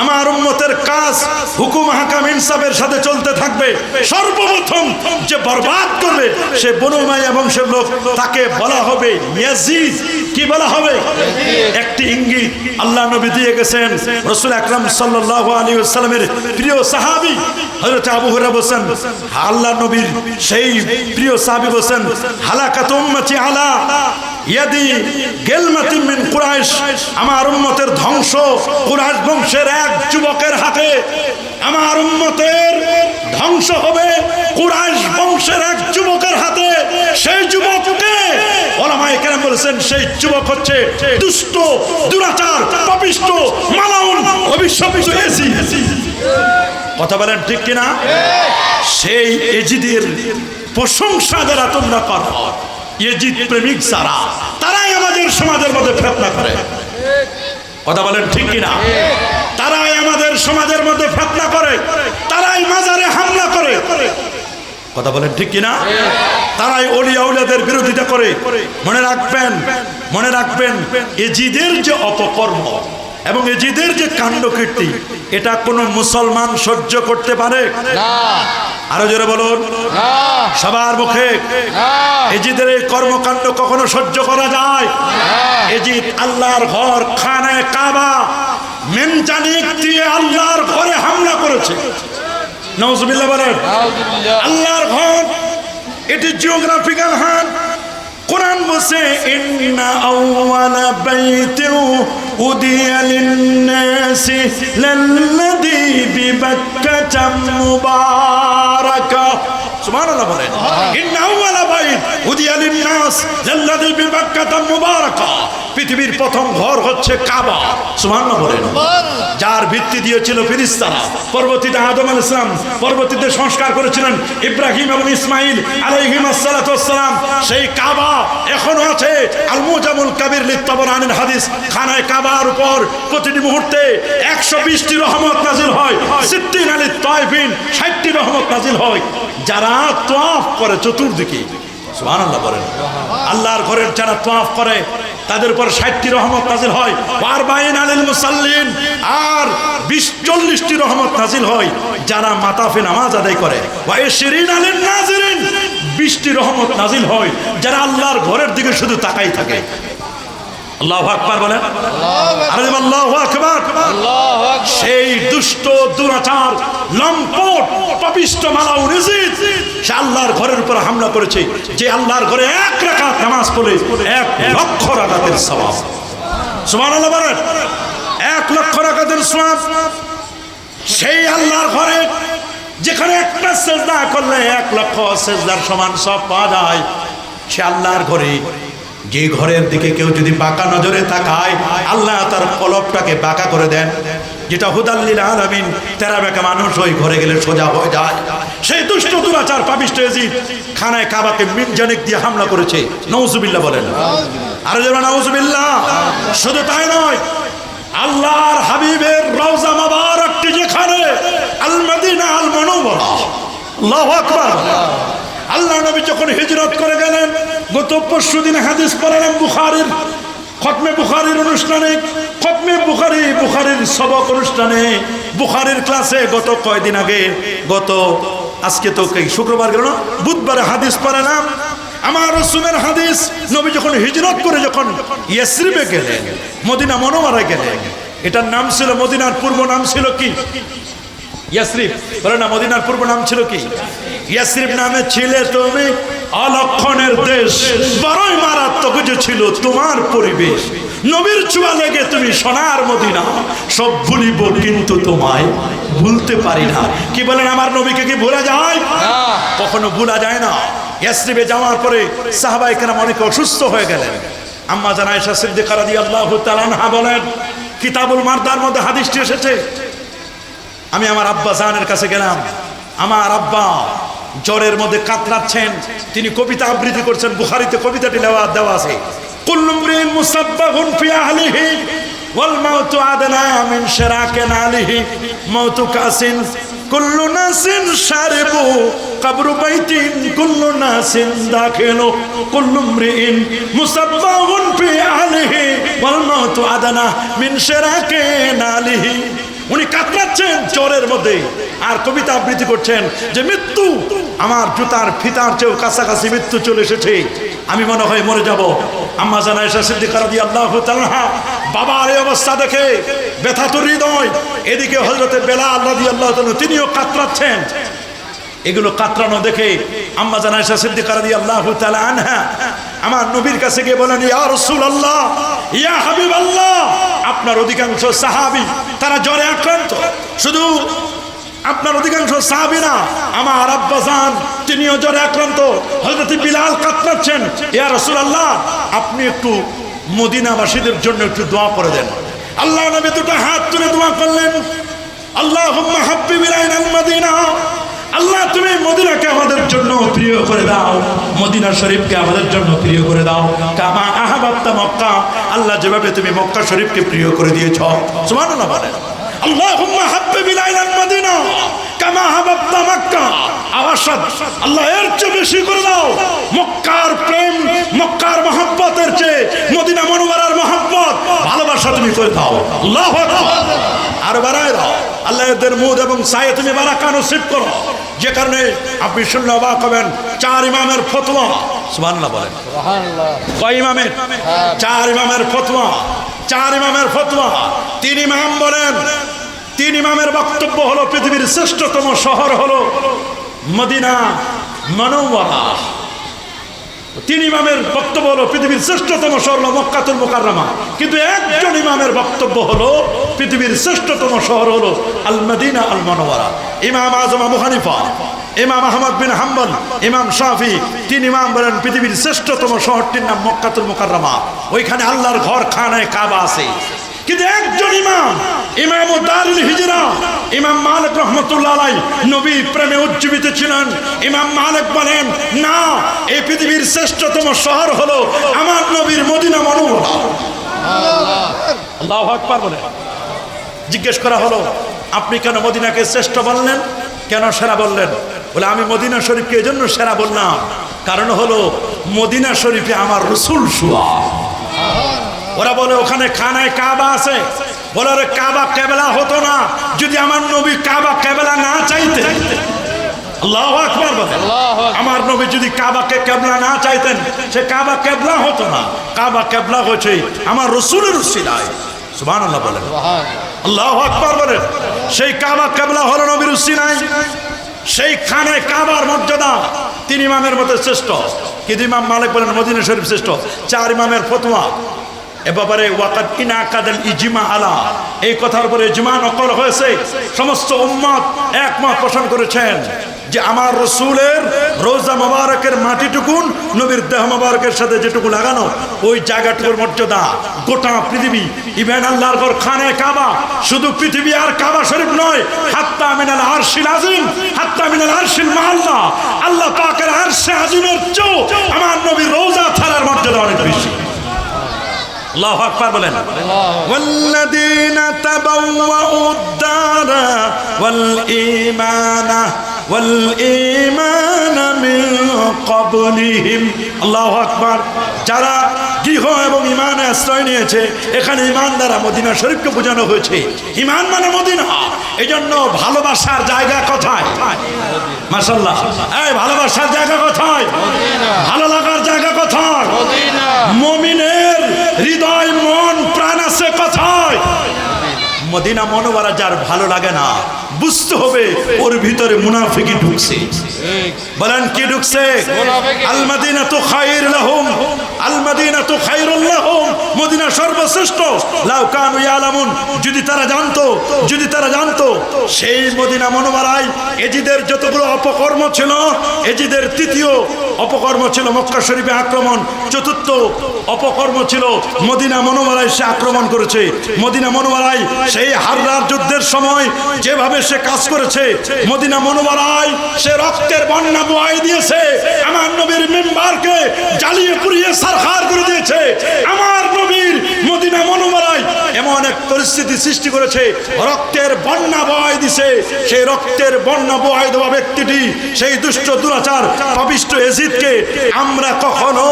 [SPEAKER 1] আমার উম্মতের কাজ হুকুম হাকাম ইনসাফের সাথে চলতে থাকবে। সর্বপ্রথম যে বরবাদ করবে সে বনু উমাইয়া বংশের লোক, তাকে বলা হবে ইয়াজিদ। কি বলা হবে? একটি ইঙ্গিত আল্লাহ নবী দিয়ে গেছেন। রাসূল আকরাম সাল্লাল্লাহু আলাইহি ওয়াসাল্লামের প্রিয় সাহাবী হযরত আবু হুরায়রা বলেন, আল্লাহ নবীর সেই প্রিয় সাহাবী বলেন, হালাকাত উম্মতি আলা ইয়াদি গিলমাতিন মিন কুরাইশ, আমার উম্মতের ধ্বংস কুরাইশ বংশের এক যুবকের হাতে। আমার উম্মতের ধ্বংস হবে কুরাইশ বংশের এক যুবকের হাতে। সেই যুবককে উলামায়ে কেরাম বলেছেন সেই যুবক হচ্ছে দুষ্ট, দুরাচার, পাপিষ্ট, মালাউন, অভিশপ্ত এজিদ। কথা বলেন ঠিক কিনা? সেই এজিদের প্রশংসা যারা তোমরা করো, এজিদ প্রেমিক যারা, তারাই আমাদের সমাজের মধ্যে ফিতনা করে। কথা বলেন ঠিক কিনা? তারাই আমাদের সমাজের মধ্যে ফিতনা করে, তারাই মাজারে হামলা করে। কথা বলেন ঠিক কিনা? তারাই ওলিয়া উলিয়াদের বিরোধিতা করে। মনে রাখবেন, মনে রাখবেন, এজিদের যে অপকর্ম এবং এজিদের যে কাণ্ডকীর্তি, এটা কোনো মুসলমান সহ্য করতে পারে না। আরো জোরে বলুন না। সবার মুখে এজিদের এই কর্মকাণ্ড কখনো সহ্য করা যায়? এজিদ আল্লাহর ঘর খানায়ে কাবা মেনজানিক দিয়ে আল্লাহর ঘরে হামলা করেছে। নাউজুবিল্লাহ বলেন। আল্লাহর ঘর এটি জিওগ্রাফিক্যাল হাত। কোরআন বলছে ইন্না আউওয়ালা বাইতিন উদিয়া লিন-নাসি লাল্লাযী বিবাক্কাতা মুবারাকা। সুবহানাল্লাহ বলেন। ইন্না আউওয়ালা বাইত উদিয়া লিন-নাস লাল্লাযী বিবাক্কাতা মুবারাকা। পৃথিবীর প্রথম ঘর হচ্ছে কাবা। সুবহানাল্লাহ বলেন। যার ভিত্তি দিয়েছিল ফেরেশতারা, পরবর্তীতে আদম আলাইহিস সালাম, পরবর্তীতে সংস্কার করেছিলেন ইব্রাহিম এবং ইসমাইল আলাইহিস সালাতু ওয়াস সালাম। সেই কাবা এখনো আছে। আল মুজামুল কাবীর লিত-তাবরানির হাদিস, খানায়ে কাবার উপর প্রতিটি মুহূর্তে 120টি রহমত নাজিল হয়। 60 আলিত তাইফিন, 60টি রহমত নাজিল হয়। যারা তাওয়াফ করে চতুর্দিকে, সুবহানাল্লাহ বলেন, আল্লাহর ঘরের যারা তাওয়াফ করে তাদের উপর 60টি রহমত নাজিল হয়। বারবাইন আলিল মুসাল্লিন, আর 20-40টি রহমত নাজিল হয় যারা মাতাফে নামাজ আদায় করে। ওয়া 20 আলিন নাজিরিন, 20টি রহমত নাজিল হয় যারা আল্লাহর ঘরের দিকে শুধু তাকাই থাকে। আল্লাহু আকবার বলেন। আরে আল্লাহু আকবার। সেই দুষ্ট, দুরাচার, লম্পট, পাপিষ্ট মালাউন এজিদ সে আল্লাহর ঘরের উপর হামলা করেছে। যে আল্লাহর ঘরে 1 রাকাত নামাজ পড়ে 1 লক্ষ রাকাতের সওয়াব। সুবহানাল্লাহ বলেন। 1 লক্ষ রাকাতের সওয়াব। সেই আল্লাহর ঘরে যেখানে একটা সিজদা করলে 1 লক্ষ সিজদার সমান সওয়াব পাওয়া যায়, সে আল্লাহর ঘরে যে ঘরের দিকে কেউ যদি বাঁকা নজরে তাকায় আল্লাহ তার কলবটাকে বাঁকা করে দেন। যেটা হুদাল্লিল আলামিন, তেরা বেঁকা মানুষ ওই ঘরে গেলে সোজা হয়ে যায়। সেই দুষ্ট দুরাচার পাপিষ্ঠ ইয়াজিদ খানায় কাবাকে মিনজানিক দিয়ে হামলা করেছে। নাউজুবিল্লাহ বলেন, আরে যারা নাউজুবিল্লাহ। শুধু তাই নয়, আল্লাহর হাবিবের রওজা মুবারকটি যেখানে আল মদিনা আল মুনাওয়ারা, আল্লাহু আকবার। আল্লাহ নবী যখন হিজরত করে গেলেন, গত পরশুদিন হাদিস পড়লাম বুখারীর খতমে বুখারীর অনুষ্ঠানে, খতমে বুখারীর সবক অনুষ্ঠানে, বুখারীর ক্লাসে গত কয়দিন আগে, আজকে তো শুক্রবার গেল না, বুধবারে হাদিস পড়লাম। আমার রাসূলের হাদিস, নবী যখন হিজরত করে যখন ইয়াসরিবে গেলেন, মদিনা মুনাওয়ারায় গেলেন, এটার নাম ছিল, মদিনার পূর্ব নাম ছিল কি? ইয়াসরিব। বলে না, মদিনার পূর্ব নাম ছিল কি? ইয়াসরিব নামে ছিলে তুমি অলক্ষণের দেশ, বড়ই মারাত্মক যে ছিল তোমার পরিবেশ। নবীর ছোঁয়া লেগে তুমি সোনার মদিনা, সব ভুলিব কিন্তু তোমায় ভুলতে পারি না। কি বলেন, আমার নবীকে কি ভোলা যায়? কখনো ভোলা যায় না। ইয়াসরিবে যাওয়ার পরে সাহাবায়ে কেরাম অনেকে অসুস্থ হয়ে গেলেন। আম্মা জান আয়েশা সিদ্দিকা রাদিয়াল্লাহু তাআলা আনহা বলেন, কিতাবুল মারদার মধ্যে হাদিসটি এসেছে, আমি আমার আব্বা জানের কাছে গেলাম, আমার আব্বা জ্বরের মধ্যে কাতরাচ্ছেন, তিনি কবিতা আবৃত্তি করছেন। বুখারীতে কবিতাটি দেওয়া আছে, কুল্লু মরিন মুসাব্বাহুন ফি আহলিহি ওয়াল মাউতু আদনা মিন শিরাকি নালিহি মাউতু কাসিন কুল্লু নাসিন শারিবু কবরু বাইতিন কুল্লু নাসিন দাখিলু কুল্লু মরিন মুসাব্বাহুন ফি আহলিহি ওয়াল মাউতু আদনা মিন শিরাকি নালিহি। উনি কাতরাচ্ছেন জ্বরের মধ্যে আর কবিতা আবৃত্তি করছেন যে মৃত্যু আমার জুতার ফিতার চেয়েও কাছাকাছি মৃত্যু চলে এসেছে, আমি মনে হয় মরে যাব। আম্মা জান আয়েশা সিদ্দিকা রাদিয়াল্লাহু তাআলা বাবার এই অবস্থা দেখে ব্যথাতুর হৃদয়, এদিকে হযরতে বেলাল রাদিয়াল্লাহু তাআলা তিনিও কাতরাচ্ছেন। এগুলো কাতরানো দেখে আম্মা জান আয়েশা সিদ্দিকা রাদিয়াল্লাহু তাআলা আনহা আমার নবীর কাছে গিয়ে বলেন, ইয়া রাসূলুল্লাহ, ইয়া হাবিবাল্লাহ, আপনার অধিকাংশ সাহাবী তারা জ্বরে আক্রান্ত। শুধু আপনার অধিকাংশ সাহাবী না, আমার আব্বা জান তিনিও জ্বরে আক্রান্ত। হযরত বিলাল কাতরাচ্ছেন। ইয়া রাসূলুল্লাহ, আপনি একটু মদিনাবাসীদের জন্য একটু দোয়া করে দেন। আল্লাহ নবী দুটো হাত তুলে দোয়া করলেন, আল্লাহুম্মা হাব্বিব ইলাইনাল মদিনা, আল্লাহ তুমি মদিনাকে আমাদের জন্য প্রিয় করে দাও, মদিনা শরীফকে আমাদের জন্য প্রিয় করে দাও। কামা আহাবাবতা মক্কা, আল্লাহ যেভাবে তুমি মক্কা শরীফকে প্রিয় করে দিয়েছো। সুবহানাল্লাহ বলেন, আল্লাহুম্মা হাব্বিব ইলাইনাল মদিনা কামা আহাবাবতা মক্কা। আওয়াজ, আল্লাহ এর চেয়ে বেশি করে দাও মক্কার প্রেম, মক্কার মহব্বতের চেয়ে মদিনা মুনাওয়ারার মহব্বত ভালোবাসা তুমি করে দাও। আল্লাহু আকবার। আর বাড়ায় দাও আল্লাহ এদের মুদ এবং সায়ে তুমি বারাকা নসিব করো। যে কারণে আপনি শুনলে অবাক হবেন, 4 ইমামের ফতোয়া। সুবহানাল্লাহ বলেন, সুবহানাল্লাহ। কয় ইমামের? 4 ইমামের ফতোয়া। 4 ইমামের ফতোয়া। 3 ইমাম বলেন, 3 ইমামের বক্তব্য হলো পৃথিবীর শ্রেষ্ঠতম শহর হলো মদিনা মুনাওয়ারা। 3 ইমামের বক্তব্য হলো পৃথিবীর শ্রেষ্ঠতম শহর হলো মক্কাতুল মুকাররমা। কিন্তু একজন ইমামের বক্তব্য হলো পৃথিবীর শ্রেষ্ঠতম শহর হলো আল মদিনা আল মুনাওয়ারা। ইমাম আযম আবু হানিফা, ইমাম আহমদ বিন হাম্বল, ইমাম শাফি, 3 ইমাম বলেন পৃথিবীর শ্রেষ্ঠতম শহরটির নাম মক্কাতুল মুকাররমা। ওইখানে আল্লাহর ঘর খানায় কাবা আছে। কিন্তু একজন ইমাম, ইমাম দারুল হিজরা, ইমাম মালিক রহমাতুল্লাহ আলাইহি নবী প্রেমে উজ্জীবিত ছিলেন। ইমাম মালিক বলেন, না, এই পৃথিবীর শ্রেষ্ঠতম শহর হলো আমার নবীর মদিনা মুনাওয়ারা। আল্লাহু আকবার বলেন। জিজ্ঞেস করা হলো, আপনি কেন মদিনাকে শ্রেষ্ঠ বললেন, কেন সেরা বললেন? বলে, আমি মদিনা শরীফকে এজন্য সেরা বললাম, কারণ হলো মদিনা শরীফে আমার রাসূল শুয়া। ওরা বলে ওখানে খানায় কাবা আছে। বলে ওরে কাবা কেবলা হতো না যদি আমার নবী কাবা কেবলা না চাইতেন। আল্লাহু আকবার বলেন। আমার নবী যদি কাবাকে কেবলা না চাইতেন, সে কাবা কেবলা হতো না। কাবা কেবলা হয়েছে আমার রাসূলের উসিলায়। সুবহানাল্লাহ বলেন, আল্লাহু আকবার বলেন। সেই কাবা কেবলা হলো নবীর উসিলায়। সেই খানায় কাবার মর্যাদা 3 ইমামের মধ্যে শ্রেষ্ঠ। কিন্তু ইমাম মালিক বলেন মদিনা শরীফ শ্রেষ্ঠ। 4 ইমামের ফতোয়া এ ব্যাপারে ওয়াকাদ ইনাকাদাল ইজমা আলা, এই কথার উপরে ইজমা নকল হয়েছে। সমস্ত উম্মত একমত পোষণ করেছেন যে আমার রসুলের রোজা মোবারকের মাটিটুকুন নবীর দেহ মোবারকের সাথে যেটুকু লাগানো ওই জায়গাটুকুর মর্যাদা গোটা পৃথিবী, ইভেন আল্লাহর ঘর খানে কাবা, শুধু পৃথিবী আর কাবা শরীফ নয়, হাত্তা মিনাল আরশিল আযীম, হাত্তা মিনাল আরশিল মুআল্লা, আল্লাহ পাকের আরশে আযীমের চেয়েও আমার নবীর রোজা থালার মর্যাদা অনেক বেশি। আল্লাহু আকবার বলেন। ওয়াল্লাযীনা তাবাওয়াউদ দারা ওয়াল ঈমানা মিন ক্বাবলিহিম। আল্লাহু আকবার। যারা গৃহ এবং ঈমানে আশ্রয় নিয়েছে, এখানে ঈমান দ্বারা মদিনা শরীফকে বোঝানো হয়েছে। ঈমান মানে মদিনা। এজন্য ভালোবাসার জায়গা কোথায়? মাশাআল্লাহ। এই ভালোবাসার জায়গা কোথায়? ভালো লাগার জায়গা কোথায়? মুমিনের হৃদয় মন প্রাণ আছে কোথায়? মদিনা মনোয়ারা যার ভালো লাগে না, বুঝতে হবে ওর ভিতরে মুনাফিকি ঢুকছে। বলেন কি ঢুকছে? আল মাদিনাতু খায়র লাহুম, আল মাদিনাতু খায়রুল লাহুম। মদিনা সর্বশ্রেষ্ঠ। লাউ কানু ইয়ালামুন, যদি তারা জানতো, যদি তারা জানতো। সেই মদিনা মনোয়ারায় এজিদের যতগুলো অপকর্ম ছিল, এজিদের তৃতীয় অপকর্ম ছিল মক্কা শরীফে আক্রমণ, চতুর্থ অপকর্ম ছিল মদিনা মনোয়ারায় সে আক্রমণ করেছে। মদিনা মনোয়ারায় সেই হাররার যুদ্ধের সময় যেভাবে সে কাজ করেছে, মদিনা মনোয়ারায় সে রক্তের বন্যা বহাই দিয়েছে, আমার নবীর মিম্বারকে জ্বালিয়ে পুড়িয়ে সারখার করে দিয়েছে। আমার নবীর মদিনা মনোয়ারায় এমন এক পরিস্থিতি সৃষ্টি করেছে, রক্তের বন্যা বহাই দিছে। সেই রক্তের বন্যা বহাই দেওয়া ব্যক্তিটি, সেই দুষ্ট দুরাচার পাপিষ্ট এজিদকে আমরা কখনো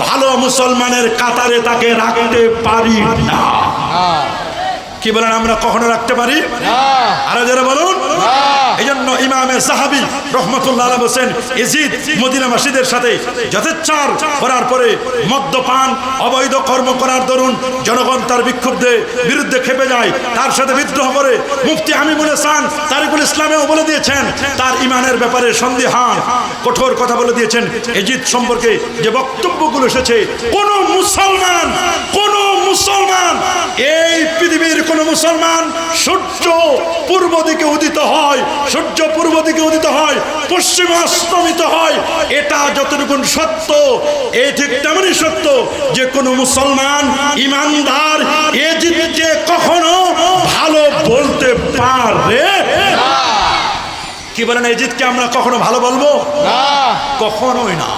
[SPEAKER 1] ভালো মুসলমানের কাতারে তাকে রাখতে পারি না। কি বলেন? আমরা কখনো রাখতে পারি না। আরো যারা বলুন। এই জন্য ইমামে সাহাবী রহমতুল্লাহ আলাইহি বলেন, ইয়াজিদ মদিনাবাসীদের সাথে যথেচ্ছার করার পরে মদ্যপান অবৈধ কর্ম করার দরুন জনগণ তার বিক্ষুব্ধের বিরুদ্ধে খেপে যায়, তার সাথে বিদ্রোহ করে। মুফতি আমিনুল হাসান তারিকুল ইসলামেও বলে দিয়েছেন, তার ইমানের ব্যাপারে সন্দেহান কঠোর কথা বলে দিয়েছেন। ইয়াজিদ সম্পর্কে যে বক্তব্যগুলো এসেছে, কোন মুসলমান এই পৃথিবীর কোন মুসলমান সূর্য পূর্ব দিকে উদিত হয়, সূর্য পূর্ব দিকে উদিত হয়, পশ্চিমে অস্তমিত হয়, এটা যতটুকু সত্য, এই ঠিক তেমনই সত্য যে কোন মুসলমান ইমানদার এজিদকে কখনো ভালো বলতে পারে না। কি বলেন? এজিদকে আমরা কখনো ভালো বলবো না? কখনোই না।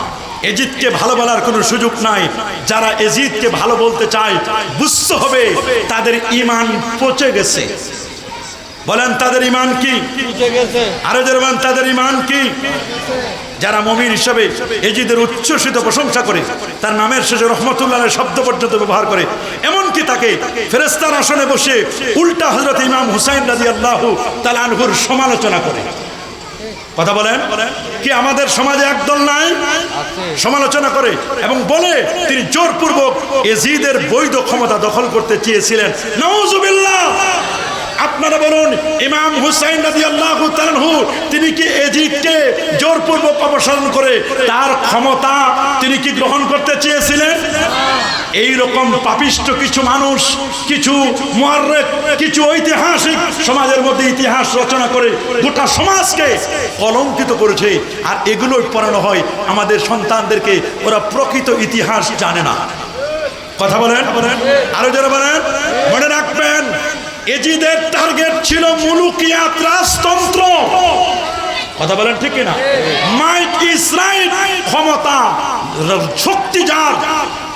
[SPEAKER 1] এজিদকে ভালো বলার কোনো সুযোগ নাই। যারা এজিদকে ভালো বলতে চায়, বুঝতে হবে তাদের ঈমান পচে গেছে। বলেন তাদের ঈমান কি? আরো যারা বলেন তাদের ঈমান কি? যারা মুমিন হিসেবে এজিদের উচ্ছ্বসিত প্রশংসা করে, তার নামের শেষে রহমতুল্লাহ শব্দ পর্যন্ত ব্যবহার করে, এমনকি তাকে ফেরেশতার আসনে বসে উল্টা হযরত ইমাম হুসাইন রাদিয়াল্লাহু তাআলা আনহুর সমালোচনা করে। কথা বলেন কি? আমাদের সমাজে একদল নাই সমালোচনা করে এবং বলে তিনি জোরপূর্বক এজিদের বৈধ ক্ষমতা দখল করতে চেয়েছিলেন। নাউজুবিল্লাহ। আপনারা বলুন, ইমাম হুসাইন রাদিয়াল্লাহু তাআলা আনহু তিনি কি এজিদকে জোরপূর্বক অপসারণ করে তার ক্ষমতা তিনি কি গ্রহণ করতে চেয়েছিলেন? এই রকম পাপিষ্ট কিছু মানুষ, কিছু মুআররিখ, কিছু ঐতিহাসিক সমাজের মধ্যে ইতিহাস রচনা করে গোটা সমাজকে কলঙ্কিত করেছে। আর এগুলোই পড়ানো হয় আমাদের সন্তানদেরকে, ওরা প্রকৃত ইতিহাস জানে না। কথা বলেন। আরো যারা বলেন, মনে রাখবেন এজিদের টার্গেট ছিল মুলুকিয়াত, রাজতন্ত্র। কথা বলেন ঠিক কিনা? মাইট ইজ রাইট, ক্ষমতা, শক্তি যার,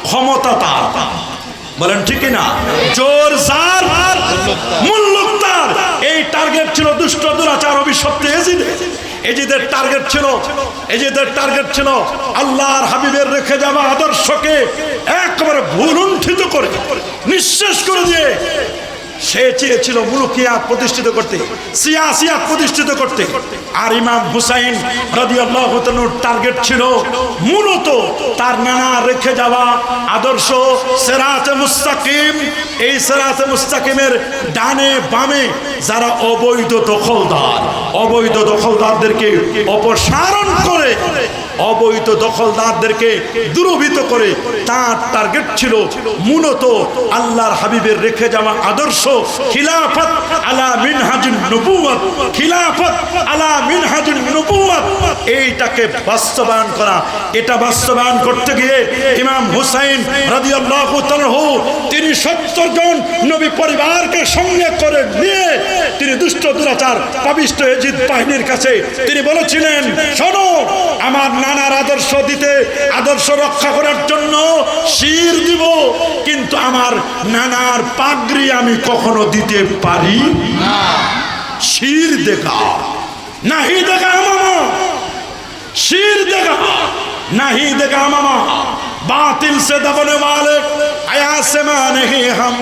[SPEAKER 1] ক্ষমতা তার। বলেন ঠিক কিনা? জোর যার, মুল্লুক তার। এই টার্গেট ছিল দুষ্ট দুরাচার অভিশপ্ত এজিদের। এজিদের টার্গেট ছিল আল্লাহর হাবিবের রেখে যাওয়া আদর্শকে একেবারে ভুলুণ্ঠিত করে, নিঃশেষ করে দিয়ে সে চেয়েছিল মুলুকিয়াত প্রতিষ্ঠিত করতে, সিয়াসিয়াত প্রতিষ্ঠিত করতে। আর ইমাম হুসাইন রাদিয়াল্লাহু তাআলার টার্গেট ছিল মূলত তার নানা রেখে যাওয়া আদর্শ সিরাতে মুস্তাকিম। এই সিরাতে মুস্তাকিমের ডানে বামে যারা অবৈধ দখলদারদেরকে অপসারণ করে অবৈধ দখলদারদেরকে দুরভিত করে তার টার্গেট ছিল মূলত আল্লাহর হাবিবের রেখে যাওয়া আদর্শ খিলাফত আলা মিনহাজুন নবুওয়াত, খিলাফত আলা মিনহাজুন নবুওয়াত, এইটাকে বাস্তবায়ন করা। এটা বাস্তবায়ন করতে গিয়ে ইমাম হুসাইন রাদিয়াল্লাহু তাআলা তিনি 70 জন নবী পরিবারকে সঙ্গে করে নিয়ে তিনি দুষ্ট দুরাচার পাপিষ্ঠ এজিদ বাহিনীর কাছে তিনি বলেছিলেন, শোনো, আমার নানার আদর্শ দিতে, আদর্শ রক্ষা করার জন্য শির দিব, কিন্তু আমার নানার পাগড়ি আমি কখনো দিতে পারি না। শির দেখা নাহি দেখা মামা, শির দেখা নাহি দেখা মামা, बातिल से दबने वाले आया से नहीं हम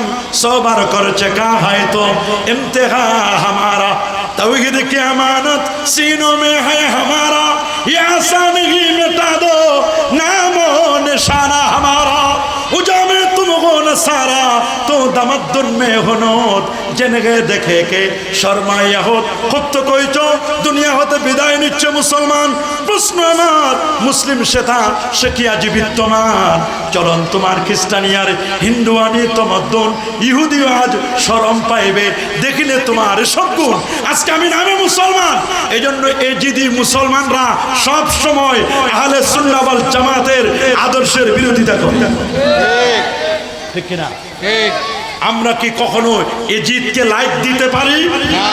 [SPEAKER 1] सोबर कर चका है तो इम्तिहा हमारा, तौहीद की अमानत सीनों में है हमारा, ये आशा नहीं मिटा दो नामो निशाना हमारा, उजामे तुम हो न सारा तो दमद्दुन में हुनूत, जिनके देखे के शर्माया हो खुद तो कोई चो दुनिया होते विदाय निच्चे मुसलमान प्रश्न আমার মুসলিম সেতা সে কি আজ বিদ্যমান, চলন তোমার খ্রিস্টানিয়ার হিন্দুয়ানি তমদ্দন ইহুদি আজ শরম পাইবে দেখিলে তোমার সদ্গুণ, আজকে আমি নামে মুসলমান। এই জন্য এজিদি মুসলমানরা সব সময় আহলে সুন্নাহ ওয়াল জামাতের আদর্শের বিরোধিতা করে, ঠিক কিনা? ঠিক। আমরা কি কখনো এজিদকে লাইক দিতে পারি না?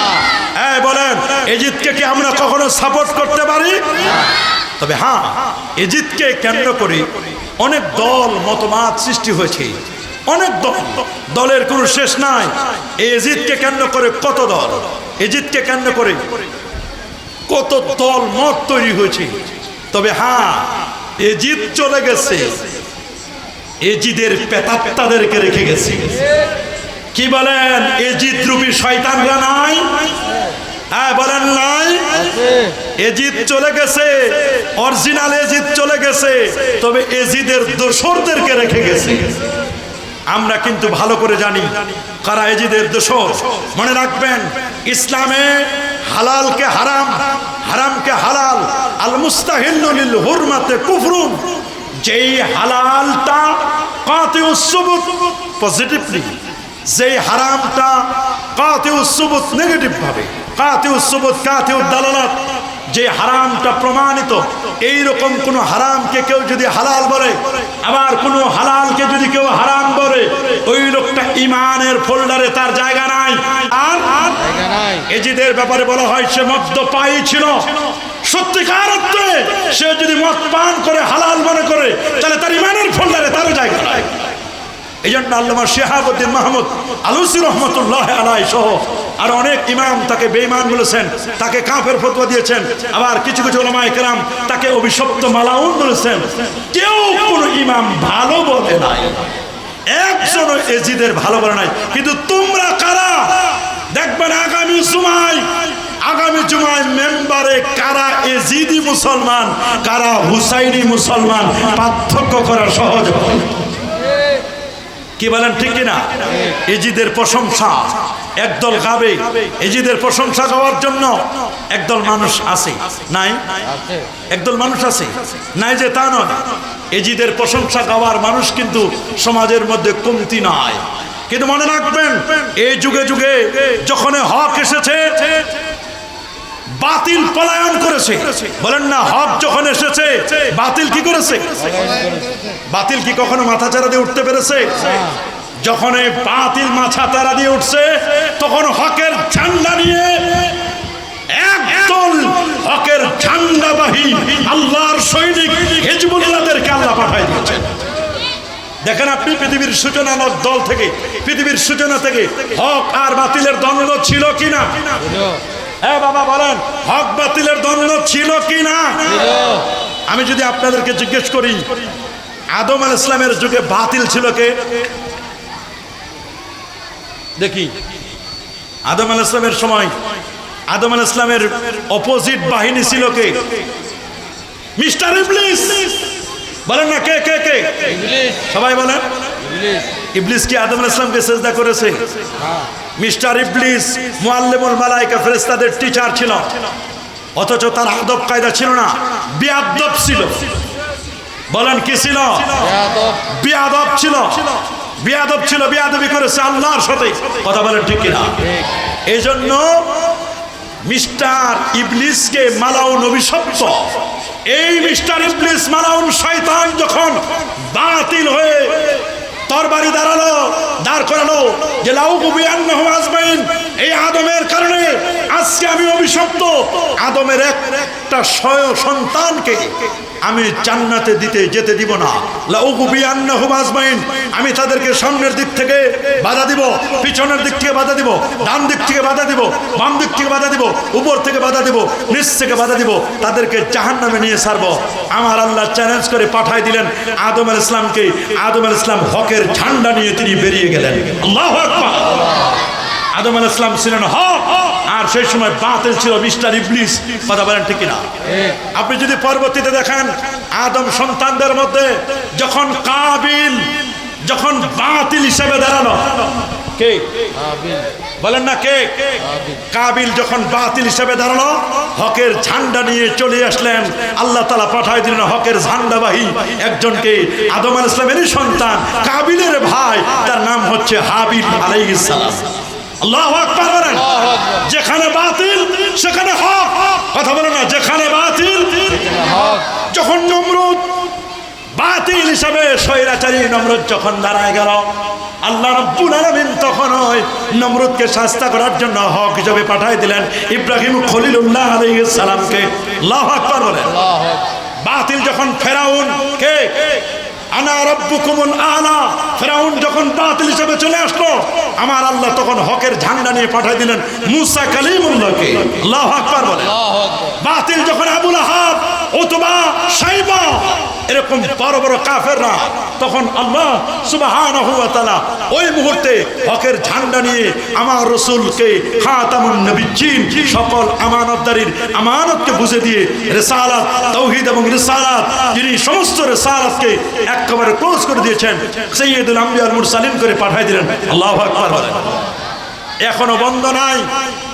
[SPEAKER 1] হ্যাঁ বলেন, এজিদকে কি আমরা কখনো সাপোর্ট করতে পারি না? তবে হ্যাঁ, এজিদকে কেন্দ্র করে অনেক দল মতবাদ সৃষ্টি হয়েছে, অনেক দল, দলের কোনো শেষ নাই। এজিদকে কেন্দ্র করে কত দল, এজিদকে কেন্দ্র করে কত দল মত তৈরি হয়েছে। তবে হ্যাঁ, এজিদ চলে গেছে, এজিদের পেতাত্তাদেরকে রেখে গেছে। কি বলেন, এজিদ রূপী শয়তানরা নাই? হ্যাঁ বলেন নাই? এজিদ চলে গেছে, অরিজিনাল এজিদ চলে গেছে, তবে এজিদের দোসরদেরকে রেখে গেছে। আমরা কিন্তু ভালো করে জানি কারা এজিদের দোসর। মনে রাখবেন, ইসলামে হালালকে হারাম, হারামকে হালাল, আল মুস্তাহিল্লু লিল হুরমাতে কুফরুন, যেই হালালটা কাতিউস সুবুত পজিটিভলি, যেই হারামটা কাতিউস সুবুত নেগেটিভ ভাবে, কাতিউস সুবুত কাতিউদ দালালাত, যে হারামটা প্রমাণিত, এই রকম কোন হারামকে কেউ যদি হালাল বলে, আবার কোন হালালকে যদি কেউ হারাম বলে, ওই লোকটা ইমানের ফোল্ডারে তার জায়গা নাই। আর এজিদের ব্যাপারে বলা হয় সে মদ্যপায়ী ছিল। সত্যিকার অর্থে সে যদি মদ পান করে হালাল মনে করে, তাহলে তার ইমানের ফোল্ডারে তারও জায়গা নাই। এই জন্য আল্লামা শিহাবুদ্দিন মাহমুদ আলুসি রহমতুল্লাহ আলাইহি সহ আর অনেক ইমাম তাকে বেঈমান বলেছেন, তাকে কাফের ফতোয়া দিয়েছেন, আবার কিছু কিছু উলামায়ে কেরাম তাকে অভিশপ্ত মালাউন বলেছেন। কেউ কোনো ইমাম ভালো বলে নাই, একজন এজিদের ভালো বলে নাই। কিন্তু তোমরা কারা দেখবেন আগামী জুমায় মেম্বারে কারা এজিদি মুসলমান, কারা হুসাইনি মুসলমান পার্থক্য করা সহজ। কি বলেন, ঠিক কিনা? এজিদের প্রশংসা একদল গাবে, এজিদের প্রশংসা গাওয়ার জন্য একদল মানুষ আছে, নাই? একদল মানুষ আছে, নাই যে তা নয়। এজিদের প্রশংসা গাওয়ার মানুষ কিন্তু সমাজের মধ্যে কমতি নয়। কিন্তু মনে রাখবেন, এই যুগে যুগে যখন হক এসেছে, বাতিল পলায়ন করেছে। বলেন না, হক যখন এসেছে বাতিল কি করেছে? বাতিল কি কখনো মাথা চারা দিয়ে উঠতে পেরেছে? যখন এই বাতিল মাথা চারা দিয়ে উঠছে, তখন হকের ঝান্ডা নিয়ে একদল হকের ঝান্ডাবাহী আল্লাহর সৈনিক হিজবুল্লাহদেরকে আল্লাহ পাঠায় দিয়েছেন। দেখেন আপনি, পৃথিবীর সূচনা দল থেকে, পৃথিবীর সূচনা থেকে হক আর বাতিলের দ্বন্দ্ব ছিল কিনা? হ্যাঁ বাবা বলেন, হক বাতিলের দ্বন্দ্ব ছিল কিনা? আমি যদি আপনাদেরকে জিজ্ঞেস করি, আদম আলাইহিস সালামের যুগে বাতিল ছিল কে? দেখি, আদম আলাইহিস সালামের সময় আদম আলাইহিস সালামের অপোজিট বাহিনী ছিল কে? মিস্টার ইবলিস। বলেন না, কে কে কে? সবাই বলেন। ইবলিস কি আদম আলাইহিস সালামকে সিজদা করেছে? মিস্টার ইবলিস মুআল্লিমুল মালায়েকা ফেরেশতাদের টিচার ছিল। অথচ তার আদব কায়দা ছিল না, বেয়াদব ছিল। বলেন কি ছিল? বেয়াদব ছিল, বেয়াদব ছিল, বেয়াদবি করেছে আল্লাহর সাথে। কথা বলেন ঠিক কিনা? এই জন্য মিস্টার ইবলিসকে মালাউন অভিশপ্ত। এই মিস্টার ইবলিস মালাউন শয়তান যখন বাতিল হয়ে তরবারি দাঁড় করালো যে লাউকুবিয়ান্নাহুম আজমাইন, এই আদমের কারণে আজকে আমি অভিশপ্ত। আদমের একটা সন্তানকে আমি জান্নাতে যেতে দিব না। লাউকুবিয়ান্নাহুম আজমাইন, আমি তাদেরকে সামনের দিক থেকে বাধা দিব, পিছনের দিক থেকে বাধা দিব, ডান দিক থেকে বাধা দিব, বাম দিক থেকে বাধা দিব, উপর থেকে বাধা দিব, নিচ থেকে বাধা দিব, তাদেরকে জাহান্নামে নিয়ে ছাড়বো। আমার আল্লাহ চ্যালেঞ্জ করে পাঠায় দিলেন আদম আলাইহিস সালামকে। আদম আলাইহিস সালাম হকের ঝান্ডা নিয়ে তিনি বেরিয়ে গেলেন। আল্লাহু আকবার। আদম আলাইহিস সালাম ছিলেন হক, আর সেই সময় বাতিল ছিল মিস্টার ইবলিস। কথা বলেন ঠিক কিনা? আপনি যদি পরবর্তীতে দেখেন আদম সন্তানদের মধ্যে যখন কাবিল যখন বাতিল হিসেবে দাঁড়ালো, কে বলেন না কে? কাবিল যখন বাতিল হিসেবে দাঁড়ালো, হকের ঝান্ডা নিয়ে চলে আসলেন। আল্লাহ তাআলা পাঠায় দিলেন হকের ঝান্ডাবাহী একজনকে, আদম আলাইহিস সালামের সন্তান, কাবিলের ভাই, তার নাম হচ্ছে হাবিল আলাইহিস সালাম। আল্লাহু আকবার বলেন। যেখানে বাতিল সেখানে হক। কথা বলেন না, যেখানে বাতিল হক। যখন নমরুদ বাতিল হিসাবে স্বৈরাচারী নমরুদ যখন দাঁড়ায় গেল, আল্লাহ রাব্বুল আলামিন তখন ওই নমরুদকে শাস্তি করার জন্য হক হিসাবে পাঠায় দিলেন ইব্রাহিম খলিলুল্লাহ আলাইহিস সালামকে। আল্লাহু আকবার বলেন। বাতিল যখন ফেরাউন, কে আনা রাব্বুকুমুল আলা, ফেরাউন যখন বাতিল হিসেবে চলে আসলো, আমার আল্লাহ তখন হকের ঝান্ডা নিয়ে পাঠিয়ে দিলেন মুসা কালিমুল্লাহকে। আল্লাহু আকবার বলেন। বাতিল যখন আবু লাহাব, উতবা, শাইবা এরকম বড় বড় কাফেররা, তখন আল্লাহ সুবহানাহু ওয়া তাআলা ওই মুহূর্তে হকের ঝান্ডা নিয়ে আমার রাসূলকে খাতামুন নবিয়্যিন, সকল আমানতদারির আমানতকে বুঝে দিয়ে রিসালাত, তাওহীদ এবং রিসালাত, যিনি সমস্ত রিসালাতকে একেবারে ক্লোজ করে দিয়েছেন, সাইয়্যিদুল আম্বিয়া ওয়াল মুরসালিন করে পাঠিয়ে দিলেন। আল্লাহু আকবার বলেন। এখনো বন্ধ নাই,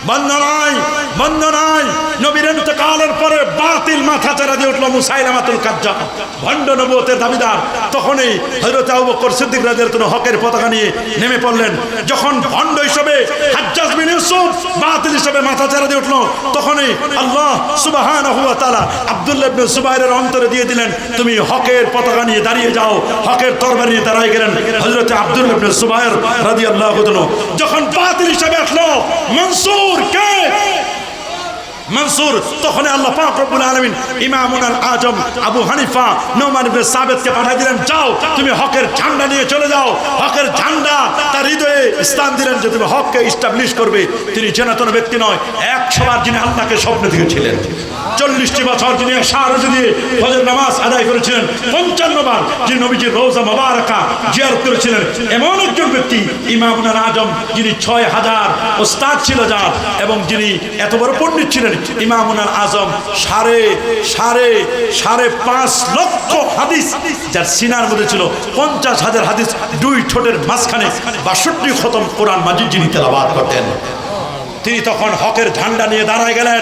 [SPEAKER 1] বন্ধ নাই, বন্ধ নাই। নবীর ইন্তেকালের পরে বাতিল মাথা চারা দিয়ে উঠল মুসাইলামাতুল কাজ্জাব, ভণ্ড নবুয়তের দাবিদার। তখনই হযরত আবু বকর সিদ্দিক রাদিয়াল্লাহু আনহু হকের পতাকা নিয়ে নেমে পড়লেন। যখন ভণ্ড হিসেবে হাজ্জাজ বিন ইউসুফ বাতিল হিসেবে মাথা চারা দিয়ে উঠল, তখনই আল্লাহ সুবহানাহু ওয়া তাআলা আব্দুল্লাহ ইবনে সুবাইরের অন্তরে দিয়ে দিলেন, তুমি হকের পতাকা নিয়ে দাঁড়িয়ে যাও। হকের তরবারি নিয়ে দাঁড়িয়ে গেলেন হযরত আব্দুল্লাহ ইবনে সুবাইর রাদিয়াল্লাহু তাআলা। যখন বাতিল হিসেবে আসলো মনসুর, কে মনসুর, তখন আল্লাহ পাক রব্বুল আলামিন ইমামুল আজম আবু হানিফা নুমান ইবনে সাবিতকে পাঠিয়ে দিলেন, যাও তুমি হকের ঝান্ডা নিয়ে চলে যাও। হকের ঝান্ডা তার হৃদয়ে স্থান দিলেন যে তুমি হককে এস্টাবলিশ করবে। তিনি চেতন ব্যক্তি নয়, 100 বার যিনি আল্লাহকে স্বপ্নে দেখেছিলেন, 40টি বছর যিনি সারজ দিয়ে ফজর নামাজ আদায় করেছিলেন, 55 বার যিনি নবীজির রওজা মুবারাকা জিয়ারত করেছিলেন, এমন একজন ব্যক্তি ইমামুল আজম, যিনি 6000 ওস্তাদ ছিল যার, এবং যিনি এত বড় পণ্ডিত ছিলেন ইমামুল আজম, 5.5 লক্ষ হাদিস যার সিনার মধ্যে ছিল, 50,000 হাদিস দুই ঠোঁটের মাঝখানে 62 খতম কোরআন মাজিদ যিনি তেলাওয়াত করতেন। তিনি তখন হকের ঝান্ডা নিয়ে দাঁড়ায় গেলেন।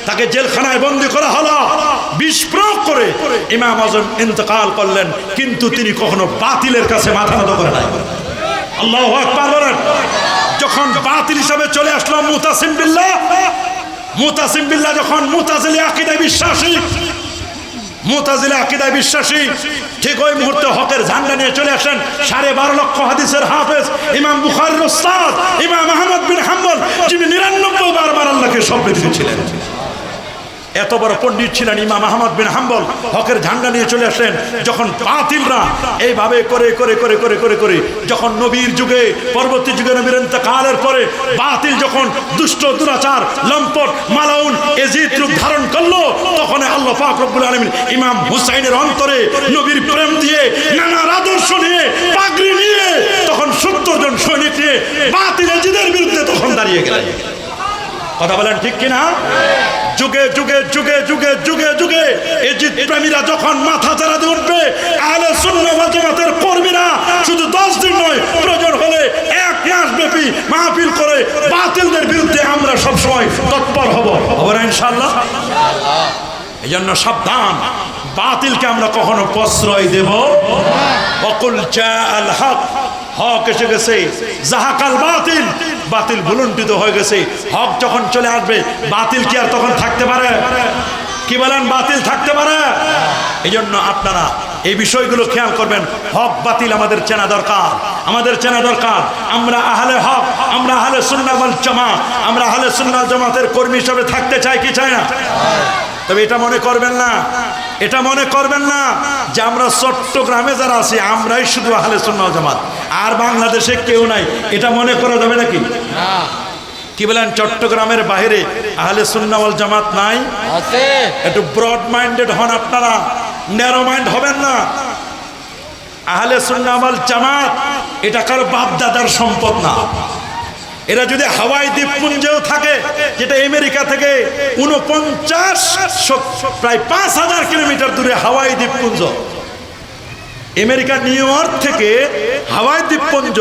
[SPEAKER 1] তাকে জেলখানায় বন্দী করা হলো, বিষ প্রয়োগ করে ইমাম আজম ইন্তেকাল করলেন, কিন্তু তিনি কখনো বাতিলের কাছে মাথা নত করে নাই। আল্লাহু আকবার বলেন। যখন বাতিল হিসাবে চলে আসলো মুতাসিম বিল্লাহ, মুতাসিম বিল্লাহ যখন মুতাজিলি আকীদায় বিশ্বাসী, মুতাজিলা আকীদায় বিশ্বাসী, ঠিক ওই মুহূর্তে হকের ঝান্ডা নিয়ে চলে আসেন 12.5 লক্ষ হাদিসের হাফেজ ইমাম বুখারীর উস্তাদ ইমাম আহমদ বিন হাম্বল, যিনি 99 বার আল্লাহকে স্বপ্নে দেখেছিলেন। এত বড় পণ্ডিত ছিলেন ইমাম আহমদ বিন হাম্বল। হকের ঝান্ডা নিয়ে চলে আসলেন। যখন বাতিলরা এইভাবে করে করে করে করে করে করে যখন নবীর যুগে, পরবর্তী যুগে নবীর ইন্তেকালের পরে বাতিল যখন দুষ্ট, দুরাচার, লম্পট, মালাউন, এজিদ রূপ ধারণ করলো, তখন আল্লাহ পাক রব্বুল আলামিন ইমাম হুসাইনের অন্তরে নবীর প্রেম দিয়ে, নানার আদর্শ নিয়ে, পাগড়ি নিয়ে, তখন 70 জন সৈনিক নিয়ে বাতিল এজিদের বিরুদ্ধে তখন দাঁড়িয়ে গেলেন। কথা বলেন ঠিক কিনা? যুগে যুগে যুগে যুগে যুগে যুগে এজিদ প্রেমীরা যখন মাথা চারা দিয়ে উঠবে, আহলে সুন্নাহ ওয়াল জামাতের কর্মীরা শুধু 10 দিন নয়, প্রয়োজন হলে 1 মাস ব্যাপী মাহফিল করে বাতিলদের বিরুদ্ধে আমরা সবসময় তৎপর হব না ইনশাআল্লাহ? এই জন্য সাবধান, বাতিলকে আমরা কখনো প্রশ্রয় দেব অকুল জাআল হক, হক এসে গেছে, জাহাকাল বাতিল, বাতিল ভুলুণ্ঠিত হয়ে গেছে। হক যখন চলে আসবে বাতিল কি আর তখন থাকতে পারে? কি বলেন, বাতিল থাকতে পারে? এই জন্য আপনারা এই বিষয়গুলো খেয়াল করবেন। হক বাতিল আমাদের চেনা দরকার, আমাদের চেনা দরকার। আমরা আহলে হক, আমরা আহলে সুন্নাহ ওয়াল জামাত, আমরা আহলে সুন্নাহ জামাতের কর্মী হিসেবে থাকতে চাই কি চাই না? তবে এটা মনে করবেন না, এটা মনে করবেন না যে আমরা চট্টগ্রামে যারা আছি আমরাই শুধু আহলে সুন্নাহ জামাত আর বাংলাদেশে কেউ নাই, এটা মনে করা যাবে নাকি? কি বলেন, চট্টগ্রামের বাইরে আহলে সুন্নাহ ওয়াল জামাত নাই? আছে। একটু ব্রড মাইন্ডেড হন আপনারা, ন্যারো মাইন্ড হবেন না। আহলে সুন্নাহ ওয়াল জামাত এটা কারো বাপ দাদার সম্পদ না। এরা যদি হাওয়াই দ্বীপপুঞ্জেও থাকে, যেটা আমেরিকা থেকে 49 প্রায় 5000 কিলোমিটার দূরে হাওয়াই দ্বীপপুঞ্জ, আমেরিকা নিউ ইয়র্ক থেকে হাওয়াই দ্বীপপুঞ্জ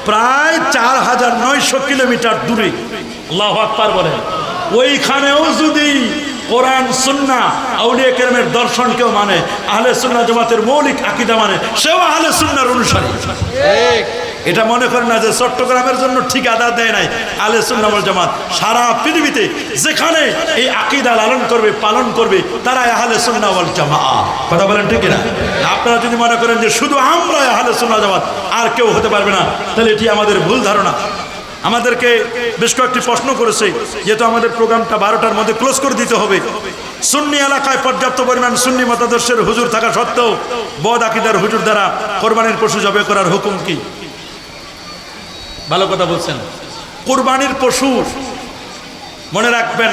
[SPEAKER 1] প্রায় 4900 কিলোমিটার দূরে। আল্লাহু আকবার বলেন। ওইখানেও যদি কোরআন সুন্নাহ আউলিয়া কেরামের দর্শনকেও মানে, আহলে সুন্নাহ জামাতের মৌলিক আকীদা মানে, সেও আহলে সুন্নাহর অনুসারী। এটা মনে করেন না যে চট্টগ্রামের জন্য ঠিক আদা দেয় নাই আহলে সুন্নাহ ওয়াল জামাত। সারা পৃথিবীতে যেখানে এই আকীদা লালন করবে, পালন করবে, তারা আহলে সুন্নাহ ওয়াল জামাত। কথা বলেন ঠিক না? আপনারা যদি মনে করেন যে শুধু আমরা আহলে সুন্নাহ জামাত আর কেউ হতে পারবে না, তাহলে এটি আমাদের ভুল ধারণা। আমাদেরকে বেশ কয়েকটি প্রশ্ন করেছে, যেহেতু আমাদের প্রোগ্রামটা 12টার মধ্যে ক্লোজ করে দিতে হবে। সুন্নি এলাকায় পর্যাপ্ত পরিমাণ সুন্নি মতাদর্শের হুজুর থাকা সত্ত্বেও বদ আকীদার হুজুর দ্বারা কোরবানির পশু জবাই করার হুকুম কি? ভালো কথা বলছেন। কুরবানির পশু মনে রাখবেন,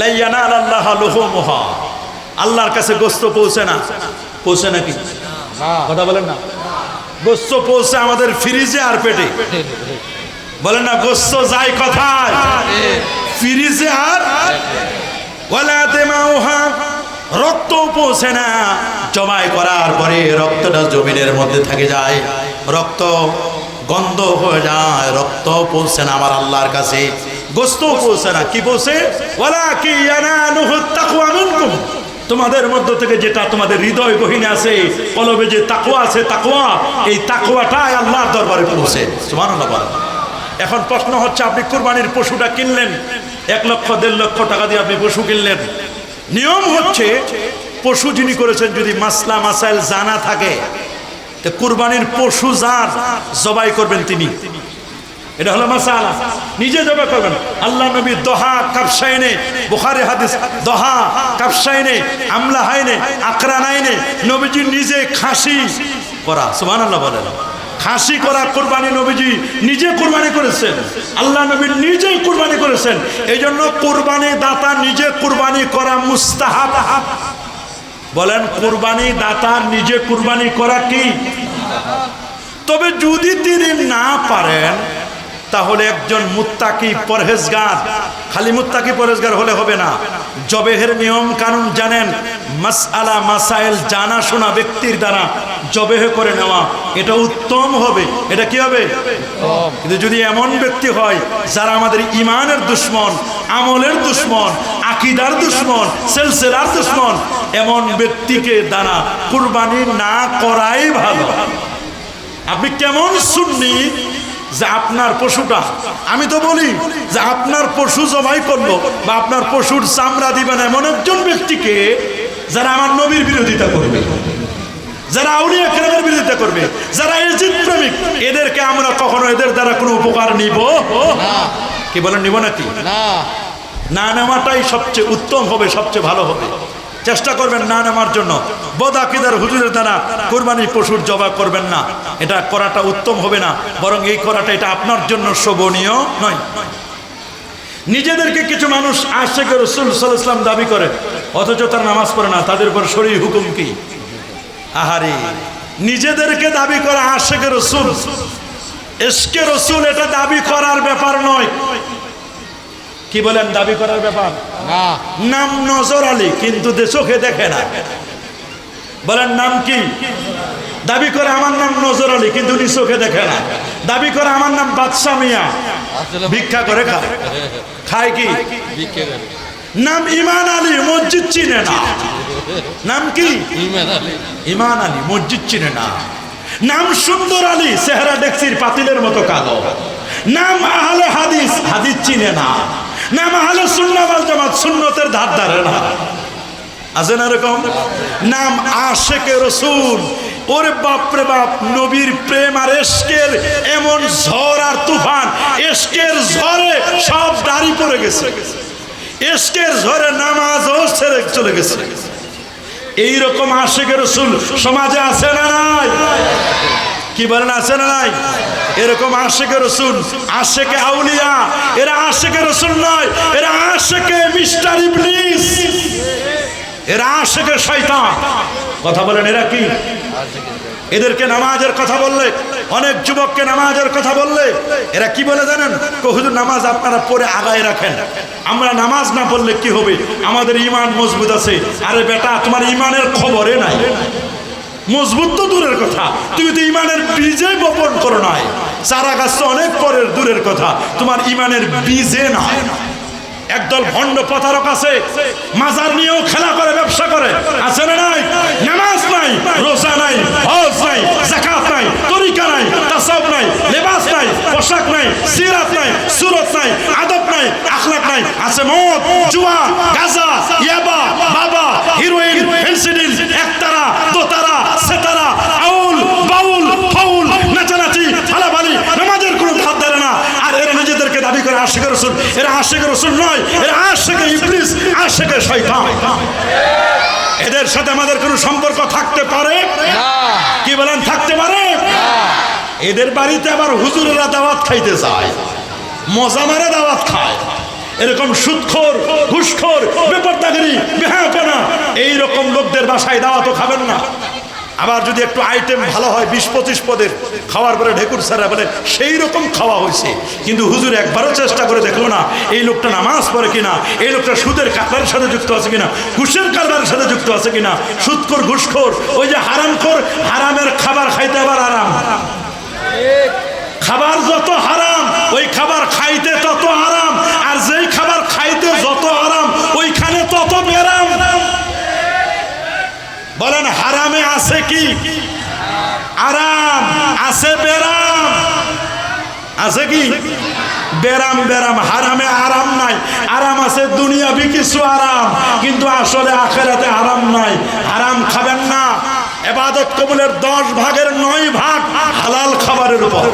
[SPEAKER 1] লা ইয়ানালাল্লাহু লুহুমুহা, আল্লাহর কাছে গোশত পৌঁছে না। পৌঁছে নাকি? কথা বলেন না। গোশত পৌঁছে আমাদের ফ্রিজে আর পেটে। বলেন না, গোশত যায় কোথায়? ফ্রিজে আর ওয়ালা দিমাউহা, রক্ত পৌঁছে না। জবাই করার পরে রক্তটা জমিনের মধ্যে থেকে যায়, রক্ত গন্ধ হয়ে যায়, রক্ত পৌঁছে না আমার আল্লাহর কাছে, গোশত পৌঁছে না। কি পৌঁছে? ওয়ালাকি ইয়ানালুহুত তাকওয়া মিনকুম, তোমাদের মধ্য থেকে যেটা তোমাদের হৃদয় গহীনে আছে, কলবে যে তাকওয়া আছে, তাকওয়া, এই তাকওয়াটাই আল্লাহর দরবারে পৌঁছে। সুবহানাল্লাহ। এখন প্রশ্ন হচ্ছে, আপনি কুরবানির পশুটা কিনলেন, 1 লক্ষ 1.5 লক্ষ টাকা দিয়ে আপনি পশু কিনলেন। নিয়ম হচ্ছে, পশু যিনি করেছেন যদি মাসলা মাসাইল জানা থাকে, তো কুরবানির পশু যার জবাই করবেন তিনি, এটা হলো মাসালা। নিজে জবাই করবেন। আল্লাহ নবী দোহা কাবশাইনে, বুখারী হাদিস, দোহা কাবশাইনে, আমলাহাইনে, আকরানাইনে নবীজি নিজে খাসি করা। সুবহানাল্লাহ বলেন। খাসি করা কুরবানি নবীজি নিজে কুরবানি করেছেন, আল্লাহ নবী নিজেই কুরবানি করেছেন। এই জন্য কুরবানি দাতা নিজে কুরবানি করা মুস্তাহাব। বলেন, কুরবানি দাতা নিজে কুরবানি করা কি? তবে যদি তিনি না পারেন, তাহলে একজন মুত্তাকি পরহেজগার, খালি মুত্তাকি পরহেজগার হলে হবে না, জবেহের নিয়ম কানুন জানেন, মাসআলা মাসাইল জানা শোনা ব্যক্তির দ্বারা জবেহ করে নেওয়া, এটা উত্তম হবে। এটা কি হবে? কিন্তু যদি এমন ব্যক্তি হয় যারা আমাদের ইমানের দুশ্মন, আমলের দুশ্মন, আকীদার দুশ্মন, সিলসিলার দুশ্মন, এমন ব্যক্তিকে দ্বারা কুরবানি না করাই ভালো। আপনি কেমন সুন্নি যে আপনার পশুটা, আমি তো বলি যে আপনার পশু জবাই করলো বা আপনার পশুর চামড়া দিবেন এমন একজন ব্যক্তিকে যারা আমার নবীর বিরোধিতা করবে, যারা আউলিয়া কেরামের বিরোধিতা করবে, যারা ইজিদ প্রেমিক, এদেরকে আমরা কখনো এদের দ্বারা কোনো উপকার নিব না। কি বলেন, নিব নাকি? না নেওয়াটাই সবচেয়ে উত্তম হবে, সবচেয়ে ভালো হবে। চেষ্টা করবেন না নেওয়ার জন্য। বদ আকীদার হুজুরের দ্বারা কুরবানি পশুর জবাই করবেন না, এটা করাটা উত্তম হবে না, বরং এই করাটা এটা আপনার জন্য শোভনীয় নয়। নিজেদেরকে কিছু মানুষ আশিকে রাসূল সাল্লাল্লাহু আলাইহি ওয়াসাল্লাম দাবি করে, অথচ তারা নামাজ পড়ে না, তাদের উপর শরীয়ত হুকুম কি? আহারে, নিজেদেরকে দাবি করা আশিকে রাসূল, ইশকে রাসূল, এটা দাবি করার ব্যাপার নয়। কি বলেন, দাবি করার ব্যাপার না। নাম নজর আলী, কিন্তু চোখে দেখে না। বলেন নাম কি? দাবি করে আমার নাম নজর আলী, কিন্তু উনি চোখে দেখে না। দাবি করে আমার নাম বাদশা মিয়া, ভিক্ষা করে খায়। খায় কি? নাম ইমান আলী, মসজিদ চিনে না। নাম কি? ইমান আলী, মসজিদ চিনে না। নাম সুন্দর আলী, চেহারা ডেক্সির পাতিলের মতো কালো। নাম আহলে হাদিস, হাদিস চিনে না। নাম আহলে সুন্নাহ ওয়াল জামাত, সুন্নতের ধার ধারে না। আছে না এরকম? নাম আশেকে রসুল, ওরে বাপরে বাপ, নবীর প্রেম আর এশকের এমন ঝড় আর তুফান, এশকের ঝড়ে সব দাড়ি পড়ে গেছে, এশকের ঝড়ে নামাজও ছেড়ে চলে গেছে। এইরকম আশেকে রসুল সমাজে আছে না নাই? কি বলেন, আছে না নাই? এরকম আশেকে রসুল, আশেকে আউলিয়া, এরা আশেকে রসুল নয়, এরা আশেকে মিস্টার ইবলিস, এরা আশেকে শয়তান। কথা বলেন, এরা কি? এদেরকে নামাজের কথা বললে, অনেক যুবককে নামাজের কথা বললে এরা কি বলে জানেন? হুজুর নামাজ আপনারা পড়ে আগায় রাখেন, আমরা নামাজ না পড়লে কি হবে, আমাদের ইমান মজবুত আছে। আরে বেটা, তোমার ইমানের খবরে নাই। মজবুত তো দূরের কথা, তুমি তো ইমানের বীজে বপন করো নাই। চারা গাছ তো অনেক পরের দূরের কথা, তোমার ইমানের বীজে নাই। একদল ভণ্ড প্রতারক আছে, মাজার নিয়েও খেলা করে, ব্যবসা করে। আছে না নাই? নামাজ নাই, রোজা নাই, হজ নাই, যাকাত নাই, তরিকা নাই, তাসাউফ নাই, লেবাস নাই, পোশাক নাই, সিরাত নাই, সুরত নাই, আদব নাই, আখলাক নাই। আছে মদ, জুয়া, গাঁজা, ইয়াবা, বাবা, হিরোইন, ফেন্সিডিল, একতারা, দোতারা, সেতারা, আউল, বাউল, ফাউল, নাচানাচি, ফালাফালি, নামাজের কোনো ধার ধারে না। আর এরা নিজেদেরকে দাবি করে আশিকে রসুল। এরা আশিকে রসুল নয়, এরা আশিকে ইবলিস, আশিকে শয়তান। এদের সাথে আমাদের কোনো সম্পর্ক থাকতে পারে না? কি বলেন, থাকতে পারে না? এদের বাড়িতে আবার হুজুরেরা দাওয়াত খাইতে যায়, মজা মারে দাওয়াত খায়। এরকম সুদখোর, ঘুষখোর, বেপরদাগিরি, বেহায়াপনা, এইরকম লোকদের বাসায় দাওয়াতও খাবেন না। আবার যদি একটু আইটেম ভালো হয়, 20-25 পদের, খাওয়ার পরে ঢেকুর ছাড়া বলে সেই রকম খাওয়া হয়েছে, কিন্তু হুজুর একবারও চেষ্টা করে দেখলো না এই লোকটা নামাজ পড়ে কিনা, এই লোকটা সুদের কারবারের সাথে যুক্ত আছে কিনা, ঘুষের কারবারের সাথে যুক্ত আছে কিনা। সুদখোর, ঘুষখোর, ওই যে হারামখোর, হারামের খাবার খাইতে আবার আরাম। খাবার যত হারাম, ওই খাবার খাইতে তত আরাম। আর যেই খাবার খাইতে যত আরাম, ওইখানে তত বেরাম। বলেন, হারামে আছে কি আরাম? আছে বেরাম। আছে কি বেরাম? বেরাম। হারামে আরাম নাই, আরাম আছে দুনিয়াবি কিছু আরাম, কিন্তু আসলে আখিরাতে আরাম নাই। হারাম খাবেন না। ইবাদত কবুলের 10 ভাগের 9 ভাগ হালাল খাবারের উপর।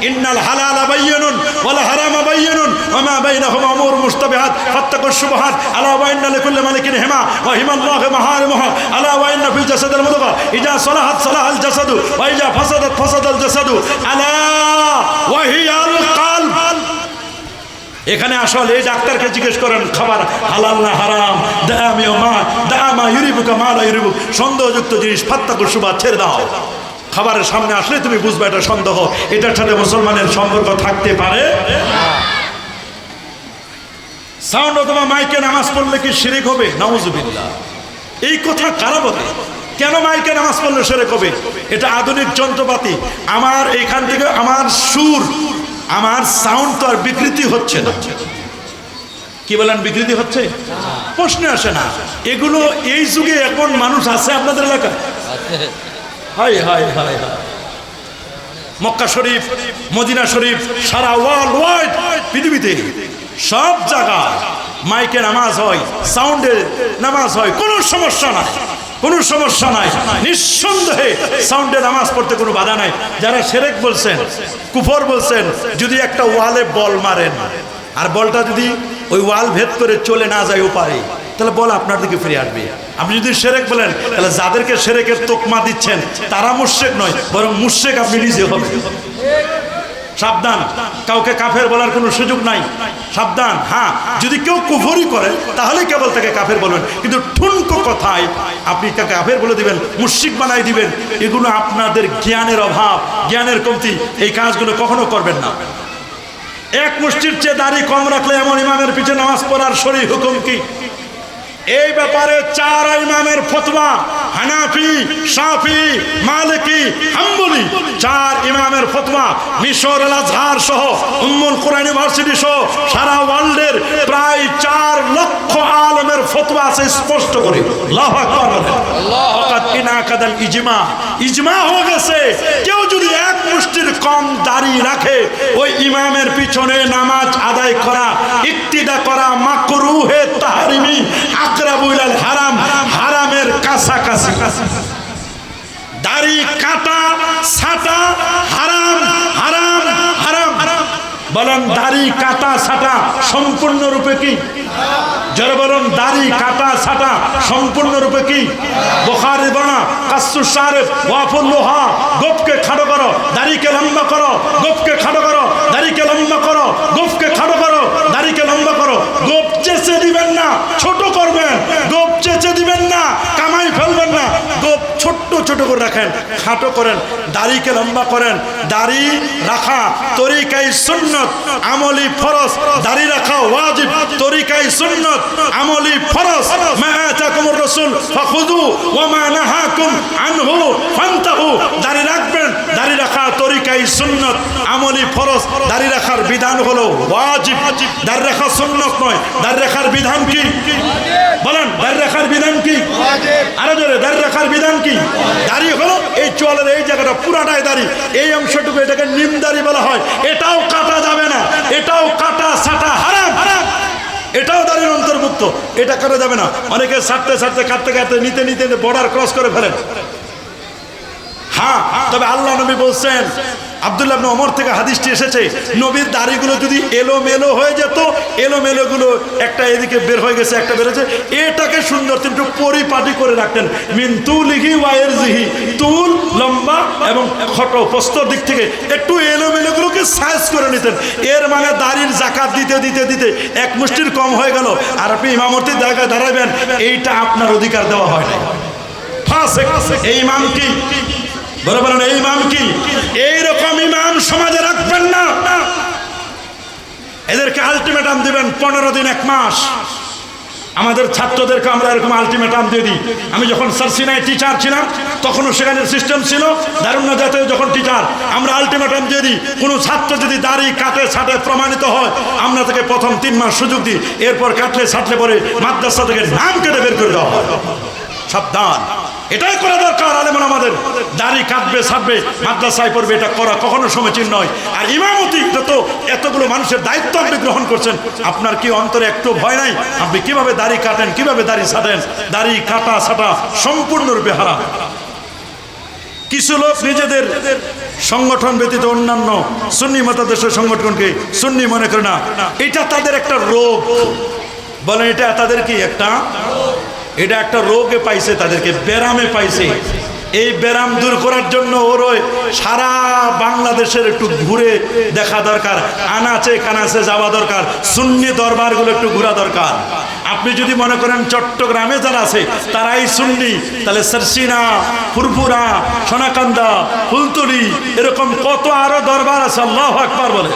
[SPEAKER 1] ইন্নাল হালালা বায়্যিনুন ওয়াল হারামা বায়্যিনুন ওয়া মা বাইনাহুমা উমুর মুশতাবিহাত ফাত্তাকুশ শুবহাত আলা ওয়া ইন্না লিকুল্লি মালিকিন হিমা ওয়া হিমাল্লাহি মাহারিমুহু আলা ওয়া ইন্না ফিল জাসাদিল মুদগা ইজা সালাহাত সালাহাল জাসাদু ওয়া ইজা ফাসাদাত ফাসাদাল জাসাদু আলা ওয়া হিয়াল কলব। এখানে আসলে এই ডাক্তারকে জিজ্ঞেস করেন খাবার হালাল না হারাম, দামা ইউরিবুকা মালা ইউরিবুক, সন্দেহযুক্ত জিনিস ফাত্তাকুশ শুবহাত ছেড়ে দাও। খাবারের সামনে আসলে তুমি বুঝবে এটা সন্দেহ, এটার সাথে মুসলমানের সম্পর্ক থাকতে পারে না। সাউন্ড অথবা মাইকে নামাজ পড়লে কি শিরক হবে? নাউজুবিল্লাহ। এই কথা কারা বলে? কেন মাইকে নামাজ পড়লে শিরক হবে? এটা আধুনিক যন্ত্রপাতি। আমার এখান থেকে আমার সুর, আমার সাউন্ড তো আর বিকৃতি হচ্ছে না। কি বলেন, বিকৃতি হচ্ছে? প্রশ্ন আসে না। এগুলো এই যুগে এখন মানুষ আছে আপনাদের এলাকায়? হাই হাই হাই হাই। মক্কা শরীফ, মদিনা শরীফ, সারা ওয়ার্ল্ড ওয়াইড পৃথিবীতে সব জায়গায় মাইকে নামাজ হয়, সাউন্ডে নামাজ হয়, কোনো সমস্যা নাই, কোনো সমস্যা নাই। নিঃসন্দেহে সাউন্ডে নামাজ পড়তে কোনো বাধা নাই। যারা শিরক বলছেন, কুফর বলছেন, যদি একটা ওয়ালে বল মারেন আর বলটা যদি ওই ওয়াল ভেদ করে চলে না যায় ওপারে, তাহলে বল আপনার দিকে ফিরে আসবে। আপনি যদি শিরক বলেন, তাহলে যাদেরকে শিরকের তোকমা দিচ্ছেন তারা মুশরিক নয়, বরং মুশরিক আপনি নিজে হবেন। সাবধান, কাউকে কাফের বলার কোনো সুযোগ নাই। সাবধান। হ্যাঁ, যদি কেউ কুফরি করে তাহলে কেবল তাকে কাফের বলবেন, কিন্তু ঠুনকো কথায় আপনি তাকে কাফের বলে দিবেন, মুশরিক বানাই দিবেন, এগুলো আপনাদের জ্ঞানের অভাব, জ্ঞানের কমতি। এই কাজগুলো কখনো করবেন না। এক মুষ্টির চেয়ে দাড়ি কম রাখলে এমন ইমামের পিছনে নামাজ পড়ার শরীর হুকুম কি? এই ব্যাপারে 4 ইমামের ফতোয়া, হানাফি, শাফি, মালিকি, হাম্বলি, 4 ইমামের ফতোয়া মিশর আল আজহার সহ উম্মুল কুরআন ইউনিভার্সিটি সহ সারা ওয়ার্ল্ডের প্রায় 4 লক্ষ আলেমের ফতোয়া আছে স্পষ্ট করে। আল্লাহু আকবার, আল্লাহু আকবার। ইনাকাদাল ইজমা, ইজমা হয়ে গেছে কেউ যদি এক মুষ্টির কম দাড়ি রাখে ওই ইমামের পিছনে নামাজ আদায় করা, ইক্তিদা করা মাকরুহে তাহরিমি, আকরাবু ইলাল হারাম, হারামের কাছাকাছি। দাড়ি কাটা ছাটা হারাম, হারাম, হারাম। বলেন দাড়ি কাটা ছাটা সম্পূর্ণরূপে কি? যারা বলেন দাড়ি কাটা ছাটা সম্পূর্ণরূপে কি? বুখারী বর্ণনা কাসসুস শারিফ ওয়াফুল লোহা, গোফকে খাড়ো করো, দাড়িকে লম্বা করো, গোফকে খাড়ো করো, দাড়িকে লম্বা করো, গোফকে খাড়ো করো, দাড়িকে লম্বা করো। গোফ চেঁচে দিবেন না, ছোট করবেন। গোফ চেঁচে দিবেন না, কামাই ফেলবেন না। গোফ ছোট্ট ছোট করে রাখেন, খাটো করেন, দাড়িকে লম্বা করেন। দাড়ি রাখা তরিকায় সুন্নত, আমলি ফরজ। দাড়ি রাখা ওয়াজিব, তরিকায় সুন্নত, আমলি ফরজ। মা আতাকুমুর রাসূল ফাখুযু ওয়া মা নাহাকুম আনহু ফান্তাহু। দাড়ি রাখবেন, দাড়ি রাখা তরিকায় সুন্নত, আমলি ফরজ। দাড়ি রাখার বিধান হলো ওয়াজিব, দাড়ি রাখা সুন্নত নয়। দাড়ি রাখার বিধান কি? বলেন দাড়ি রাখার বিধান কি? ওয়াজিব। আরো জোরে, দাড়ি রাখার বিধান কি? দাড়ি হলো এই চুলের এই জায়গাটা পুরাটাই দাড়ি, এই অংশটুকু এটাকে নিম দাড়ি বলা হয়। এটাও কাটা যাবে না, এটাও কাটা ছাটা হারাম, হারাম। এটাও দাড়ির অন্তর্ভুক্ত, এটা করা যাবে না। অনেকে ছাড়তে ছাড়তে কাটতে কাটতে নিতে নিতে বর্ডার ক্রস করে ফেলেন। হ্যাঁ, তবে আল্লাহ নবী বলছেন, আব্দুল্লাহ ইবনে ওমর থেকে হাদিসটি এসেছে, নবীর দাড়িগুলো যদি এলোমেলো হয়ে যেত, এলোমেলোগুলো একটা এদিকে বের হয়ে গেছে, একটা বেরোছে, এটাকে সুন্দর একটু পরিপাটি করে রাখতেন। মিন তুলিহি ওয়া ইরজিহি, তুল লম্বা এবং খটো প্রস্তর দিক থেকে একটু এলোমেলোগুলোকে সাইজ করে নিতেন। এর মানে দাড়ির জাকাত দিতে দিতে দিতে এক মুষ্টির কম হয়ে গেল, আর আপনি ইমামতির জায়গায় দাঁড়াবেন, এইটা আপনার অধিকার দেওয়া হয় না। ফাসিক। এই ইমাম কি? বরাবর এই ইমাম কি? এইরকম ইমাম সমাজে রাখবেন না। এদেরকে আলটিমেটাম দিবেন 15 দিন 1 মাস। আমাদের ছাত্রদেরকে আমরা এরকম আলটিমেটাম দিয়ে দিই। আমি যখন সারসিনায় টিচার ছিলাম তখনও সেখানে সিস্টেম ছিল, দারুন নাজাতে যখন টিচার, আমরা আলটিমেটাম দিয়ে দিই, কোনো ছাত্র যদি দাড়ি কাটে ছাটে প্রমাণিত হয়, আমরা তাকে প্রথম 3 মাস সুযোগ দিই, এরপর কাটলে ছাটলে পরে মাদ্রাসা থেকে নাম কেটে বের করে দেওয়া হয়। সাবধান, এটাই করা দরকার। আলেমন আমাদের দাড়ি কাটবে ছাটবে মাদ্রাসায় পড়বে, এটা করা কখনো সমীচীন নয়। আর ইমামতি তো এতগুলো মানুষের দায়িত্ব আপনি গ্রহণ করছেন, আপনার কি অন্তরে একটু ভয় নাই? আপনি কিভাবে দাড়ি কাটেন, কিভাবে দাড়ি ছাটেন? দাড়ি কাটা ছাটা সম্পূর্ণরূপে হারাম। কিছু লোক নিজেদের সংগঠন ব্যতীত অন্যান্য সুন্নি মতাদর্শের সংগঠনকে সুন্নি মনে করে না, এটা তাদের একটা রোগ। বলেন এটা তাদের কি একটা? এটা একটা রোগে পাইছে, তাদেরকে ব্যারামে পাইছে। এই ব্যারাম দূর করার জন্য ওর সারা বাংলাদেশের একটু ঘুরে দেখা দরকার, আনাচে কানাচে যাওয়া দরকার, সুন্নি দরবারগুলো একটু ঘোরা দরকার। আপনি যদি মনে করেন চট্টগ্রামে যারা আছে তারাই সুন্নি, তাহলে সারসিনা, ফুরফুরা, সোনাকান্দা, ফুলতলি এরকম কত আরো দরবার আছে। আল্লাহু আকবার বলে।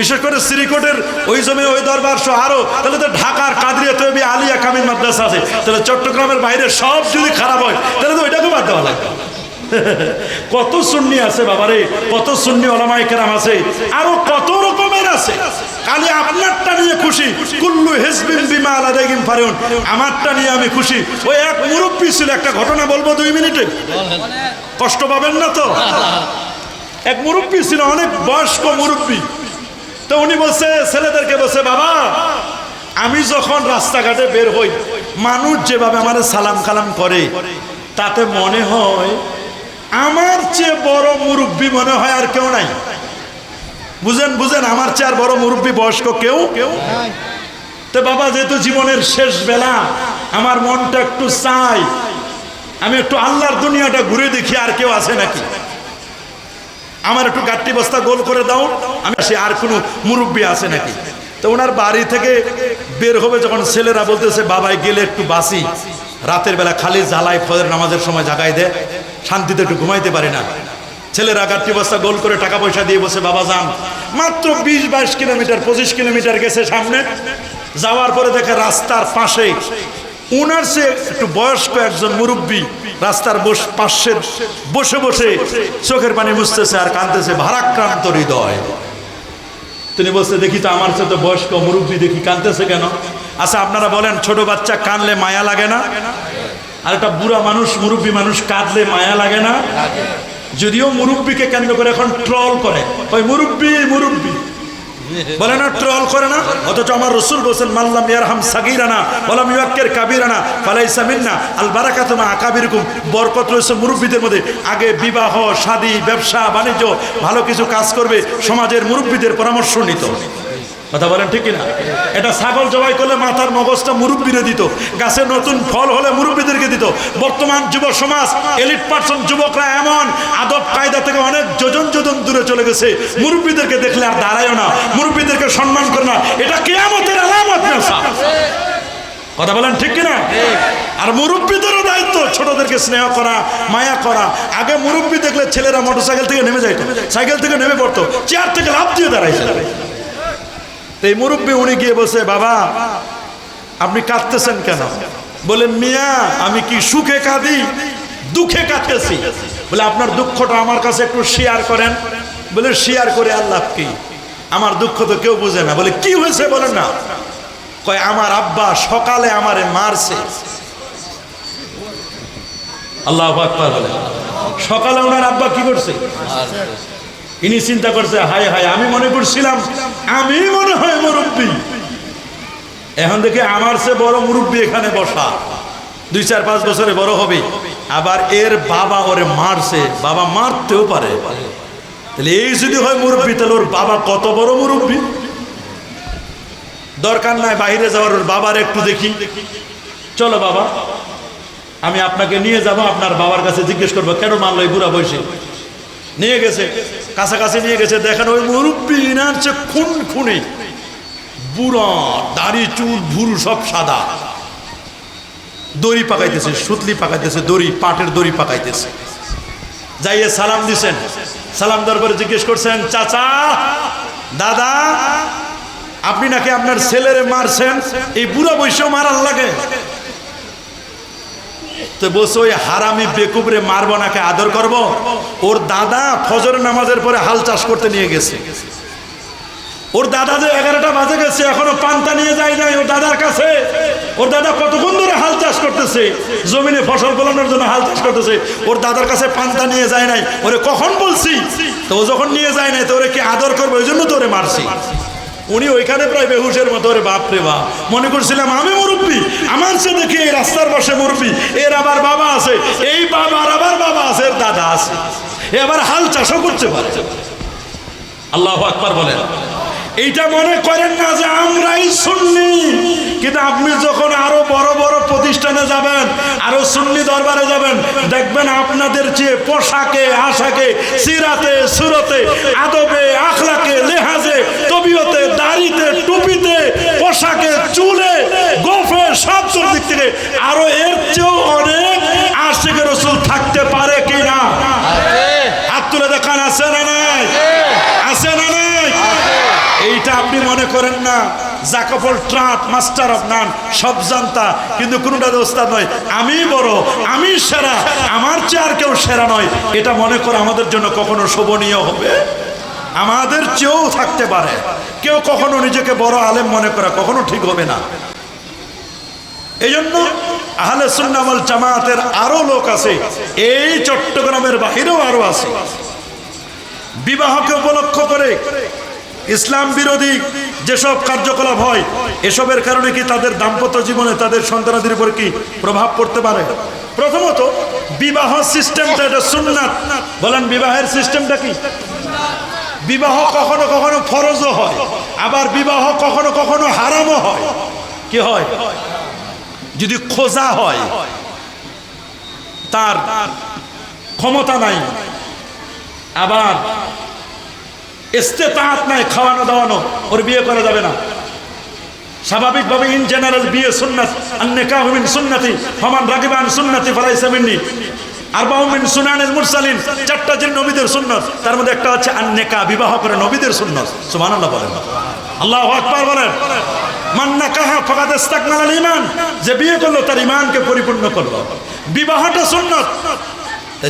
[SPEAKER 1] বিশেষ করে শ্রীকোটের ওই জমি ওই দরবার সহ আরো, তাহলে তো ঢাকার কাদরিয়া তৈবি আলিয়া কামিল মাদ্রাসা আছে, তাহলে চট্টগ্রামের বাইরে সব যদি খারাপ হয় তাহলে তো ওইটাকে বাদ দেওয়া লাগবে। কত সুন্নি আছে বাবারে, কত সুন্নি ওলামায়ে কেরাম আছে, আরো কত রকমের আছে। খালি আপনারটা নিয়ে খুশি, কুল্লু হিজবিন বিমা লাদাইহিম ফারিহুন, আমারটা নিয়ে আমি খুশি। ওই এক মুরব্বী ছিল, একটা ঘটনা বলবো 2 মিনিটে, কষ্ট পাবেন না তো? এক মুরব্বী ছিল, অনেক বয়স্ক মুরব্বী। তো উনি বলছে ছেলেদেরকে, বলছে বাবা আমি যখন রাস্তাঘাটে বের হই, মানুষ যেভাবে আমার সালাম কালাম করে, তাতে মনে হয় আমার চেয়ে বড় মুরব্বী মনে হয় আর কেউ নাই। বুঝেন বুঝেন, আমার চেয়ে আর বড় মুরব্বী বয়স্ক কেউ। তো বাবা যেহেতু জীবনের শেষ বেলা, আমার মনটা একটু চাই আমি একটু আল্লাহর দুনিয়াটা ঘুরে দেখি আর কেউ আছে নাকি, আমার একটু গাট্টি বস্তা গোল করে দাও, আমি আসি আর কোনো মুরব্বী আছে নাকি। তো ওনার বাড়ি থেকে বের হবে যখন, ছেলেরা বলতেছে বাবাই গেলে একটু বাসি, রাতের বেলা খালি জ্বালায়, ফজর নামাজের সময় জাগাই দেয়, শান্তিতে একটু ঘুমাইতে পারি না। ছেলেরা গাট্টি বস্তা গোল করে টাকা পয়সা দিয়ে বসে, বাবা যান। মাত্র 20-22 কিলোমিটার 25 কিলোমিটার গেছে সামনে, যাওয়ার পরে দেখে রাস্তার পাশে উনার সে একটু বয়স্ক একজন মুরব্বী রাস্তার পাশে বসে বসে চোখের পানি মুছতেছে আর কাঁদতেছে, ভারাক্রান্ত হৃদয়। তিনি বলছে, দেখি তো আমার সাথে বয়স্ক মুরব্বী দেখি কাঁদতেছে কেন? আচ্ছা আপনারা বলেন, ছোট বাচ্চা কাঁদলে মায়া লাগে না? আর একটা বুড়া মানুষ, মুরব্বী মানুষ কাঁদলে মায়া লাগে না? যদিও মুরব্বীকে কেন্দ্র করে এখন ট্রল করে, ওই মুরব্বী মুরব্বী বলে না, ট্রল করে না? অথচ আমার রাসূল বলেন, মাল্লাম ইয়ারহাম সাগীরানা ওয়ালাম ইউক্কির কাবীরানা ফালাইসা মিন্না। আল বারাকাতু মা আকাবিরকুম। বরকত রয়েছে মুরব্বীদের মধ্যে। আগে বিবাহ, শাদী, ব্যবসা বাণিজ্য, ভালো কিছু কাজ করবে, সমাজের মুরব্বীদের পরামর্শ নিত। কথা বলেন ঠিক কিনা? এটা ছাগল জবাই করলে মাথার মগজটা মুরব্বীরে দিত, গাছে নতুন ফল হলে মুরব্বীদেরকে দিত। বর্তমান যুব সমাজ, এলিট পার্সন যুবকরা এমন আদব কায়দা থেকে অনেক যোজন যোজন দূরে চলে গেছে। মুরব্বীদেরকে দেখলে আর দাঁড়ায়ও না, মুরব্বীদেরকে সম্মান করে না। এটা কিয়ামতের আলামত না। কথা বলেন ঠিক কিনা? আর মুরব্বীদেরও দায়িত্ব ছোটদেরকে স্নেহ করা, মায়া করা। আগে মুরব্বী দেখলে ছেলেরা মোটরসাইকেল থেকে নেমে যাইতো, সাইকেল থেকে নেমে পড়তো, চেয়ার থেকে লাফ দিয়ে দাঁড়াইছে। এই মুরব্বী উনি গিয়ে বলছে, বাবা আপনি কাঁদতেছেন কেন? বলে, মিয়া আমি কি সুখে কাঁদি, দুঃখে কাঁদতেছি। বলে, আপনার দুঃখটা আমার কাছে একটু শেয়ার করেন। বলে, শেয়ার করে আল্লাহ কি? আমার দুঃখ তো কেউ বুঝে না। বলে, কি হয়েছে বলেন না? কয়, আমার আব্বা সকালে আমারে মারছে। আল্লাহু আকবার বলে। সকালে ওনার আব্বা কি করছে? ইনি চিন্তা করছে, হায় হায়, আমি মনে করছিলাম আমি মনে হয় মুরব্বী, এখন দেখি আমার চেয়ে বড় মুরব্বী এখানে বসা, 2-4-5 বছরে বড় হবে। আবার এর বাবা ওরে মারছে, বাবা মারতেও পারে। তাহলে এই যদি হয় মুরব্বী, তাহলে ওর বাবা কত বড় মুরব্বী। দরকার নাই বাইরে যাওয়ার, ওর বাবার একটু দেখি। চলো বাবা, আমি আপনাকে নিয়ে যাব, আপনার বাবার কাছে জিজ্ঞেস করবো কেন মারলো এই বুড়া বয়সে। নিয়ে গেছে, কাছাকাছি নিয়ে গেছে, দেখেন ওই মুরব্বী ইনার চেয়ে খুনখুনি, বুড়া, দাড়ি চুল ভুরু সব সাদা, দড়ি পাকাইতেছে, সুতলি পাকাইতেছে, দড়ি, পাটের দড়ি পাকাইতেছে। যাইয়ে সালাম দিছেন, সালাম দেওয়ার পরে জিজ্ঞেস করছেন, চাচা, দাদা, আপনি নাকি আপনার ছেলেরে মারছেন, এই বুড়া বয়সেও মারার লাগে? তো বলছে, ওই হারামি বেকুবরে মারবো নাকি আদর করব? ওর দাদা ফজরের নামাজের পরে হাল চাষ করতে নিয়ে গেছে। ওর দাদা যে 11টা বাজে গেছে, এখনো পান্তা নিয়ে যায় নাই ওর দাদার কাছে। ওর দাদা কতক্ষণ ধরে হাল চাষ করতেছে, জমিনে ফসল ফলানোর জন্য হাল চাষ করতেছে, ওর দাদার কাছে পান্তা নিয়ে যায় নাই। ওরে কখন বলছি? তো ও যখন নিয়ে যায় নাই, তো ওরে কি আদর করবো, ওই জন্য তো ওরে মারছি। উনি ওইখানে প্রায় বেহুশের মতো, ওরে বাপ রে বাপ, মনে করছিলাম আমি মুরব্বী, আমার সে দেখি এই রাস্তার পাশে মুরব্বী, এর আবার বাবা আছে, এই বাবার আবার বাবা আছে, এর দাদা আছে, এ আবার হাল চাষও করতে পারে। আল্লাহু আকবার বলেন। এইটা মনে করেন না যে আমরাই সুন্নি, কিন্তু আপনি যখন আরো বড় বড় প্রতিষ্ঠানে যাবেন, আরো সুন্নি দরবারে যাবেন, দেখবেন আপনাদের চেয়ে পোশাকে, আশাকে, সিরাতে, সুরতে, আদবে, আখলাকে, লেহাজে, তবিয়তে, দাড়িতে, টুপিতে, পোশাকে, চুলে, গোফে, সব দিক থেকে আরো এর চেয়েও অনেক আশিকে রাসূল থাকতে পারে কিনা? হাত তুলে দেখান, আছে না নাই? আছে না নাই? এইটা আপনি মনে করেন না জাকফল ট্রাট, মাস্টার অফ নান, সব জানতা, কিন্তু কোনটা ওস্তাদ নয়, আমি বড়, আমি সেরা, আমার চেয়ে আর কেউ সেরা নয়, এটা মনে করে আমাদের জন্য কখনো শোভনীয় হবে? আমাদের চেয়েও থাকতে পারে কেউ, কখনো নিজেকে বড় আলেম মনে করা কখনো ঠিক হবে না। এই জন্য আহলে সুন্নাহ ওয়াল জামাতের আরো লোক আছে, এই চট্টগ্রামের বাহিরেও আরো আছে, বিবাহকে উপলক্ষ করে ইসলাম বিরোধী যেসব কার্যকলাপ হয়, এসবের কারণে কি তাদের দাম্পত্য জীবনে, তাদের সন্তানাদের উপর কি প্রভাব পড়তে পারে? প্রথমত, বিবাহ সিস্টেমটা এটা সুন্নাত। বলেন, বিবাহের সিস্টেমটা কি? বিবাহ কখনো কখনো ফরজও হয়, আবার বিবাহ কখনো কখনো হারামও হয়। কি হয়? যদি খোঁজা হয়, তার ক্ষমতা নাই, আবার ইস্তেতাআত নাই, খাওয়ানো দাওয়ানো, ওর বিয়ে করা যাবে না। স্বাভাবিকভাবে ইন জেনারেল বিয়ে সুন্নাত, আন-নিকাহু মিন সুন্নতি, ফামান রাগিবা আন সুন্নতি ফালাইসা মিন্নি। আরবাউ মিন সুনানিল মুরসালিন, 4টা যে নবীদের সুন্নাত, তার মধ্যে একটা হচ্ছে আন-নিকাহ, বিবাহ করে নবীদের সুন্নাত। সুবহানাল্লাহ বলেন। আল্লাহু আকবার বলেন। মান নাকাহা ফাকাদ ইস্তাকমালাল ঈমান, যে বিয়ে করলো তার ঈমানকে পরিপূর্ণ করলো। বিবাহটা সুন্নাত।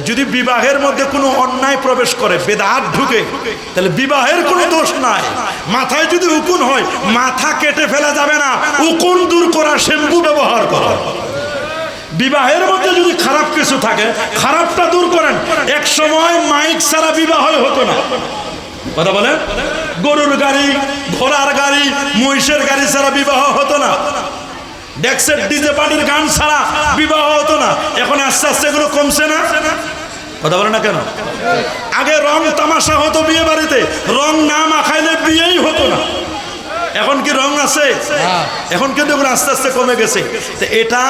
[SPEAKER 1] যদি বিবাহের মধ্যে কোনো অন্যায় প্রবেশ করে, বেদাত ঢুকে, তাহলে বিবাহের কোনো দোষ নাই। মাথায় যদি উকুন হয়, মাথা কেটে ফেলা যাবে না, উকুন দূর করা শ্যাম্পু ব্যবহার করা। বিবাহের মধ্যে যদি খারাপ কিছু থাকে, খারাপটা দূর করেন। এক সময় মাইক ছাড়া বিবাহ হতো না, কথা বলেন। গরুর গাড়ি, ঘোড়ার গাড়ি, মহিষের গাড়ি ছাড়া বিবাহ হতো না। ডেক্সের ডিজে পার্টির গান ছাড়া বিবাহ হতো না। এখন আস্তে আস্তে এগুলো কমছে না, কথা বলে না কেন? আগে রং তামাশা হতো বিয়ে বাড়িতে, রং না মাখাইলে বিয়েই হতো না। এখন কি রং আছে? এখন কিন্তু এগুলো আস্তে আস্তে কমে গেছে। তো এটা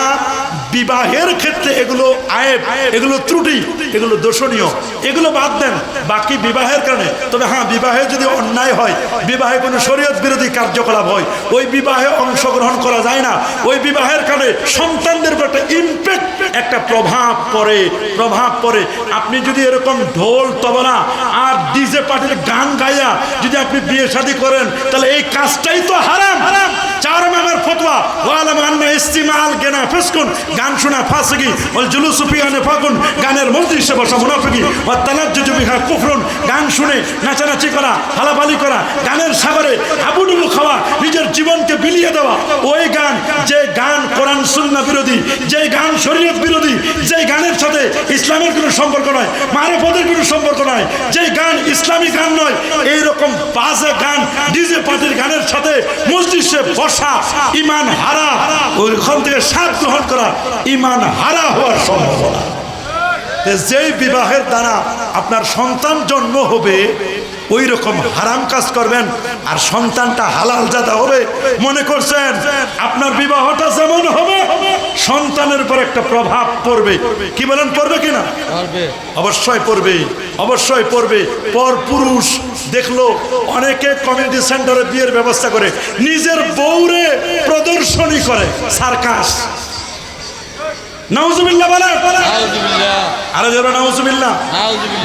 [SPEAKER 1] বিবাহের ক্ষেত্রে এগুলো আয়েব, এগুলো ত্রুটি, এগুলো দোষণীয়, এগুলো বাদ দেন। বাকি বিবাহের কারণে, তবে হ্যাঁ, বিবাহে যদি অন্যায় হয়, বিবাহে কোনো শরীয়ত বিরোধী কার্যকলাপ হয়, ওই বিবাহে অংশগ্রহণ করা যায় না। ওই বিবাহের কারণে সন্তানদের উপর একটা ইম্প্যাক্ট, একটা প্রভাব পড়ে। আপনি যদি এরকম ঢোল তবলা আর ডিজে পার্টির গান গাইয়া যদি আপনি বিয়ে শাদী করেন, তাহলে এই কাজটাই তো হারাম। চার ইমামের ফতোয়া, ওয়ালাম আন্না ইস্তিমাল গানা ফিসকুন, গান শোনা ফাসিকি, ওয়াল জুলুসু ফিহা নিফাকুন, গানের মজলিসে বসা মুনাফিকি, ওয়া তালাজ্জুজু বিহা কুফরুন, গান শুনে নাচানাচি করা, হালাফালি করা, গানের সাগরে হাবুডুবু খাওয়া, নিজের জীবনকে বিলিয়ে দেওয়া। ওই গান, যে গান কোরআন সুন্নাহ বিরোধী, যে গান শরীয়ত বিরোধী, যে গানের সাথে ইসলামের কোনো সম্পর্ক নয়, মারিফতের কোনো সম্পর্ক নয়, যে গান ইসলামী গান নয়, এইরকম বাজে গান ডিজে পার্টির গানের সাথে মজলিসে বসা ঈমান হারা, ওইখান থেকে স্বাদ গ্রহণ করা ঈমান হারা হওয়ার সম্ভাবনা। যেই বিবাহের দ্বারা আপনার সন্তান জন্ম হবে, ওই রকম হারাম কাজ করবেন আর সন্তানটা হালাল জাদা হবে, মনে করছেন আপনার বিবাহটা যেমন হবে, সন্তানের উপর একটা প্রভাব পড়বে। কি বলেন, পড়বে কিনা? অবশ্যই পড়বে, অবশ্যই পড়বে। পর পুরুষ দেখলো অনেকে কমিউনিটি সেন্টারে বিয়ের ব্যবস্থা করে, নিজের বউরে প্রদর্শনী করে, সার্কাস। নাউজুবিল্লাহ বলেন, আরে যারা নাউজুবিল্লাহ।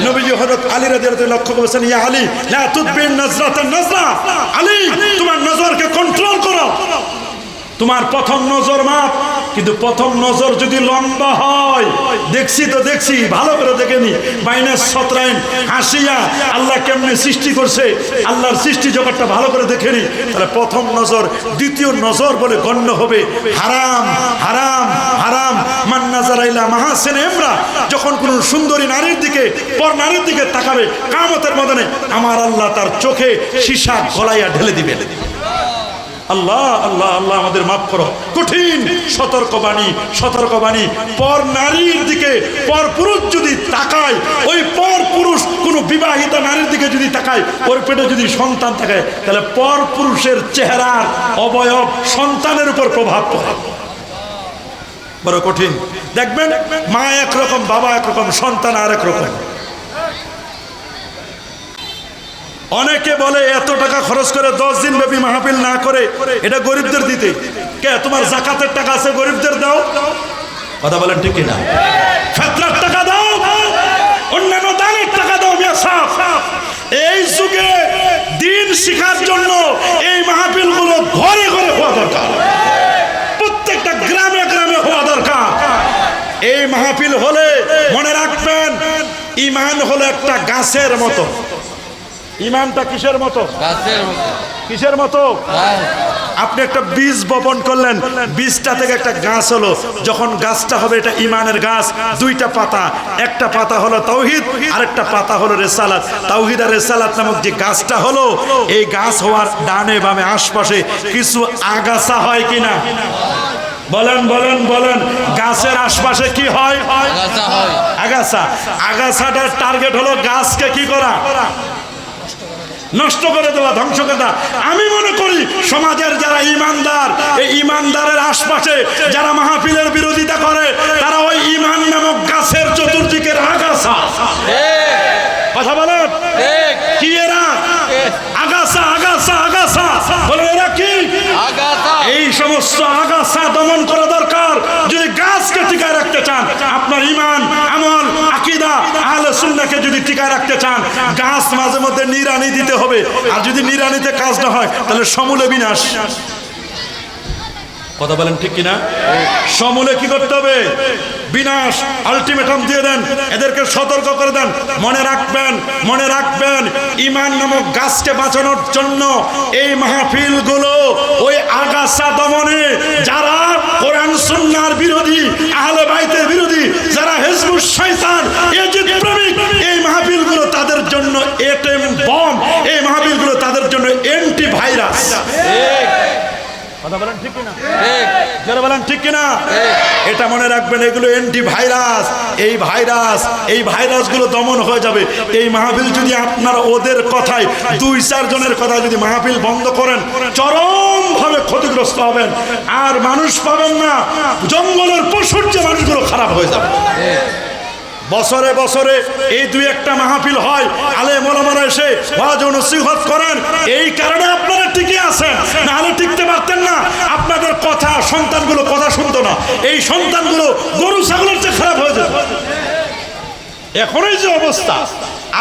[SPEAKER 1] নবীজি হযরত আলী রাদিয়াল্লাহু আনহু লক্ষ্য করেছেন, ইয়া আলী লা তুদবিন নাজরাতান নাজরা, আলী তোমার নজরকে কন্ট্রোল করো। তোমার প্রথম নজর মাপ, কিন্তু প্রথম নজর যদি লম্বা হয়, দেখছি ভালো করে দেখেনি, মাইনাস 17 হাসিয়া আল্লাহ কেমনে সৃষ্টি করছে, আল্লাহর সৃষ্টি জগৎটা ভালো করে দেখেনি, তাহলে প্রথম নজর দ্বিতীয় নজর বলে গণ্য হবে। হারাম হারাম হারাম। মান নাজারা ইলা মাহাসিন ইমরা, যখন কোন সুন্দরী নারীর দিকে, পর নারীর দিকে তাকাবে, কিয়ামতের ময়দানে আমার আল্লাহ তার চোখে সীসা গলাইয়া ঢেলে দিবেন। আল্লাহ আল্লাহ আল্লাহ আমাদের মাফ করো। কঠিন সতর্কবাণী। পর নারীর দিকে পর পুরুষ যদি তাকায়, ওই পর পুরুষ কোন বিবাহিতা নারীর দিকে যদি তাকায়, ওর পেটে যদি সন্তান থাকে, তাহলে পর পুরুষের চেহারার অবয়ব সন্তানের উপর প্রভাব পড়ে। বড় কঠিন। দেখবেন মা একরকম, বাবা একরকম, সন্তান আর এক রকম। অনেকে বলে এত টাকা খরচ করে 10 দিন ব্যাপী মাহফিল না করে এটা গরিবদের দিতে। কে তোমার যাকাতের টাকা আছে, গরিবদের দাও। কথা বলেন ঠিক কিনা? ফিতরার টাকা দাও, অন্যান্য দানের টাকা দাও। এই যুগে দিন শিখার জন্য এই মাহফিলগুলো ঘরে ঘরে হওয়া দরকার, প্রত্যেকটা গ্রামে গ্রামে হওয়া দরকার। এই মাহফিল হলে মনে রাখবেন, ঈমান হলো একটা গাছের মতো। ঈমানটা কিসের মতো? গাছের মতো। কিসের মতো? আপনি একটা বীজ বপন করলেন, বীজটা থেকে একটা গাছ হলো। যখন গাছটা হবে, এটা ঈমানের গাছ। দুইটা পাতা, একটা পাতা হলো তাওহীদ, আরেকটা পাতা হলো রিসালাত। তাওহীদ আর রিসালাত নামক যে গাছটা হলো, এই গাছ হওয়ার ডানে বামে আশপাশে কিছু আগাছা হয় কিনা? বলেন বলেন বলেন। গাছের আশপাশে কি হয়? আগাছা। আগাছাটার টার্গেট হলো গাছকে কি করা? নষ্ট করে দেওয়া, ধ্বংস করে দেওয়া। আমি মনে করি সমাজের যারা ঈমানদার, এই ঈমানদারের আশপাশে যারা মাহফিলের বিরোধিতা করে, তারা ওই ঈমান নামক গাছের চতুর্দিকের আগাছা। কথা বলেন, কি এরা? আগাছা আগাছা আগাছা। বলে এরা কি? এই সমস্ত আগাছা দমন করা দরকার। যদি গাছকে টিকায় রাখতে চান, আপনার ঈমান, আমল, আকীদা, আহলে সুন্নাহকে যদি টিকায় টিকায় রাখতে চান, গাছ মাঝে মধ্যে নিড়ানি দিতে হবে। আর যদি নিড়ানিতে কাজ না হয় তাহলে সমূলে বিনাশ। কথা বলেন ঠিক কিনা? সমূলে কি করতে হবে? বিনাশ। আলটিমেটাম দিয়ে দেন, এদেরকে সতর্ক করে দেন। মনে রাখবেন, মনে রাখবেন, ঈমান নামক গাছকে বাঁচানোর জন্য এই মাহফিলগুলো ওই আগাছা দমনে যারা কোরআন সুন্নাহর বিরোধী, আহলে বাইতের বিরোধী, যারা হিজবুশ শয়তান, এজিদ প্রেমিক, এই মাহফিলগুলো তাদের জন্য এটম বম, এই মাহফিলগুলো তাদের জন্য অ্যান্টি ভাইরাস। কথা বলেন ঠিক কিনা? যারা বলেন ঠিক কিনা? এটা মনে রাখবেন, এগুলো অ্যান্টি ভাইরাস। এই ভাইরাসগুলো দমন হয়ে যাবে। এই মাহফিল যদি আপনারা ওদের কথায় 2-4 জনের কথায় যদি মাহফিল বন্ধ করেন, চরমভাবে ক্ষতিগ্রস্ত হবেন, আর মানুষ পাবেন না। জঙ্গলের পশুর যে মানুষগুলো খারাপ হয়ে যাবে। বছরে বছরে এই 2-1টা মাহফিল হয়, আলেম ওলামারা এসে ওয়াজ ও নসিহত করেন, এই কারণে আপনারা টিকে আছেন, নাহলে টিকতে পারতেন না। আপনাদের কথা সন্তানগুলো কথা শুনতো না, এই সন্তানগুলো গরু ছাগলের চেয়ে খারাপ হয়ে যেত। এখনই যে অবস্থা,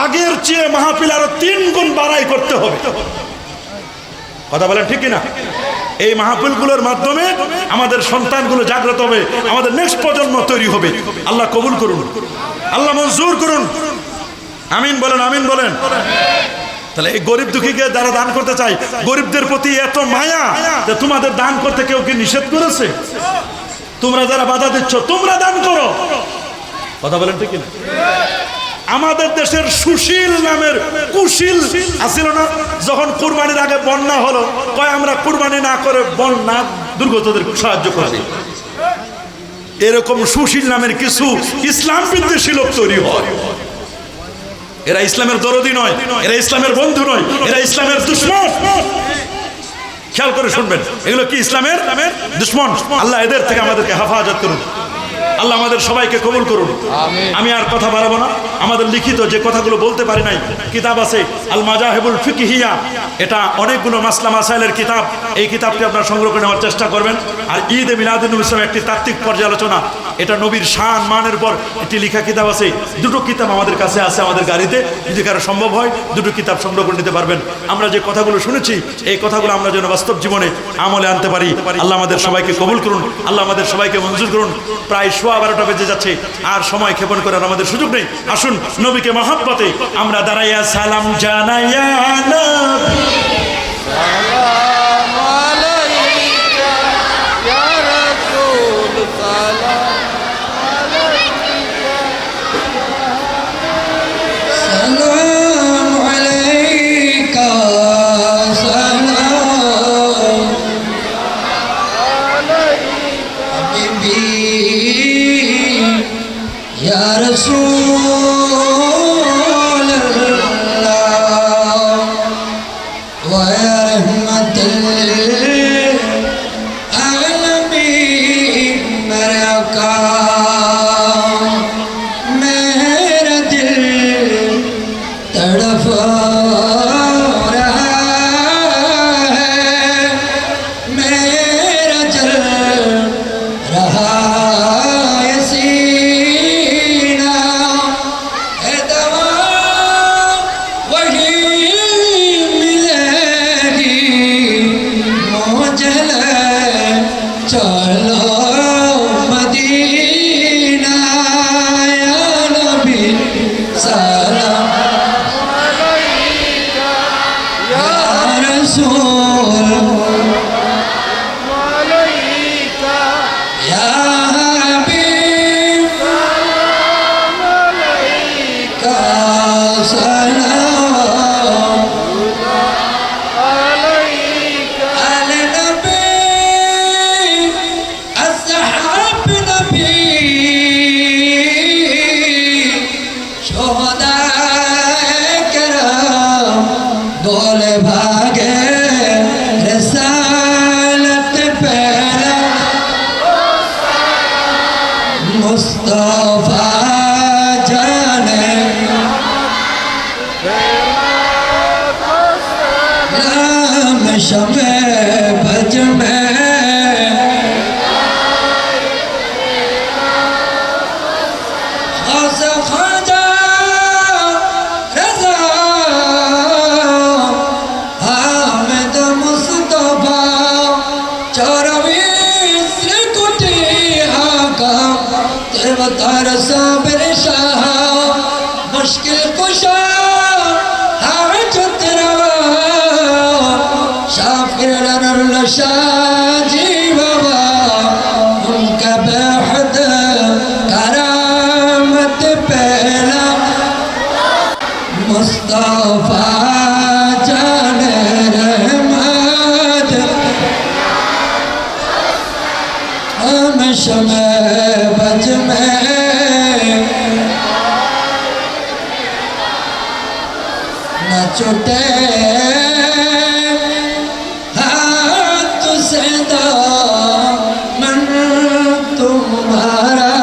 [SPEAKER 1] আগের চেয়ে মাহফিল আরো 3 গুণ বাড়াই করতে হবে। কথা বলেন ঠিক কিনা? এই মাহফিলগুলোর মাধ্যমে আমাদের সন্তানগুলো জাগ্রত হবে, আমাদের নেক্সট প্রজন্ম তৈরি হবে। আল্লাহ কবুল করুন, আল্লাহ মঞ্জুর করুন। আমিন বলেন, আমিন বলেন। তাহলে এই গরিব দুঃখীকে যারা দান করতে চাই, গরিবদের প্রতি এত মায়া যে তোমাদের দান করতে কেউ কি নিষেধ করেছে? তোমরা যারা বাধা দিচ্ছ, তোমরা দান করো। কথা বলেন ঠিক কিনা? আমাদের দেশের সুশীল নামের কুশীল আসিল না, যখন কুরবানির আগে বন্যা হলো, কয় আমরা কুরবানি না করে বন্যা দুর্গতদের সাহায্য করছি। এরকম সুশীল নামের কিছু ইসলাম বিদ্বেষী লোক তৈরি হয়। এরা ইসলামের দরদি নয়, এরা ইসলামের বন্ধু নয়, এরা ইসলামের দুশমন। খেয়াল করে শুনবেন, এগুলো কি ইসলামের দুশমন। আল্লাহ এদের থেকে আমাদেরকে হেফাজত করুন। আল্লাহ আমাদের সবাইকে কবুল করুন। আমি আর কথা বাড়াবো না। আমাদের লিখিত যে কথাগুলো বলতে পারি নাই, কিতাব আছে আল মাজাহিবুল ফিকহিয়া, এটা অনেকগুলো মাসলা মাসাইলের কিতাব। এই কিতাবটি আপনারা সংগ্রহ করে নেওয়ার চেষ্টা করবেন। আর ঈদে মিলাদুন নবী একটি তাত্ত্বিক পর্যালোচনা, এটা নবীর শান মানের পর একটি লেখা কিতাব আছে। 2টো কিতাব আমাদের কাছে আছে, আমাদের গাড়িতে। যদি কারো সম্ভব হয় 2টো কিতাব সংগ্রহ করে নিতে পারবেন। আমরা যে কথাগুলো শুনেছি, এই কথাগুলো আমরা যেন বাস্তব জীবনে আমলে আনতে পারি। আল্লাহ আমাদের সবাইকে কবুল করুন, আল্লাহ আমাদের সবাইকে মঞ্জুর করুন। প্রায় 12:15 বেজে যাচ্ছে, আর সময় ক্ষেপণ করার আমাদের সুযোগ নেই। আসুন নবীকে মহব্বতে আমরা দাঁড়াইয়া সালাম জানাইয়া নবী সালাম আলাইকা ইয়া রাসূল সালাম আলাইকা সালাম আলাইকা সালাম আলাইকা হাবিবি ইয়া রাসূল আল্লাহ ওয়া ইয়া রাহমাতুল লিল আলামিন মারকা মেরা দিল তড়প रहा है मेरा जल रहा मुस्तफा जाने नाम शमे भज में खास खाजा
[SPEAKER 2] शिवतार साबिर शाह मुश्किल कुशा हाजत रवा शाफिर लनल शाह जी बाबा उनका बेहद करामत पहला मुस्तफा जाने रहमत हम शमे बज में न छूटे हाथ से दामन तुम्हारा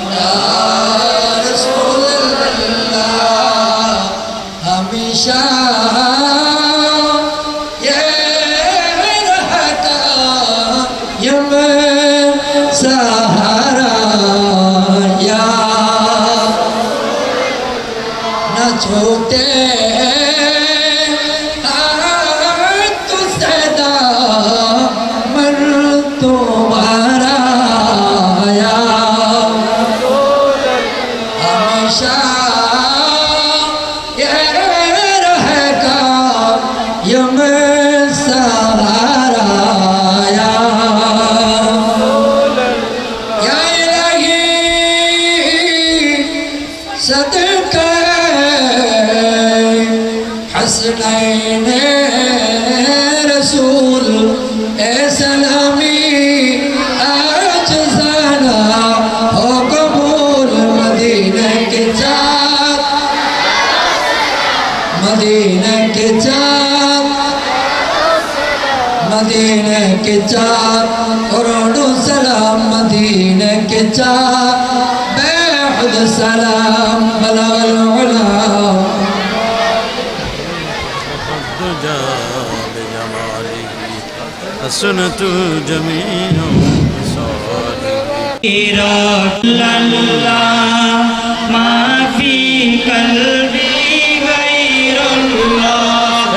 [SPEAKER 2] या रसूल अल्लाह हमेशा ये रहता ये सहारा या न छूटे हाथ से दामन तुम्हारा या हमेशा ये रहेगा ये सहारा या इलाही सदका हसनैन रसूल ए सलामी आज जाना हो कबूल मदीना के चाँद मदीना के चाँद मदीना के चाँद करोड़ों सलाम मदीना के चाँद बेहद सलाम बलगल उला
[SPEAKER 3] حسنت جميع
[SPEAKER 4] ما في قلبي غير الله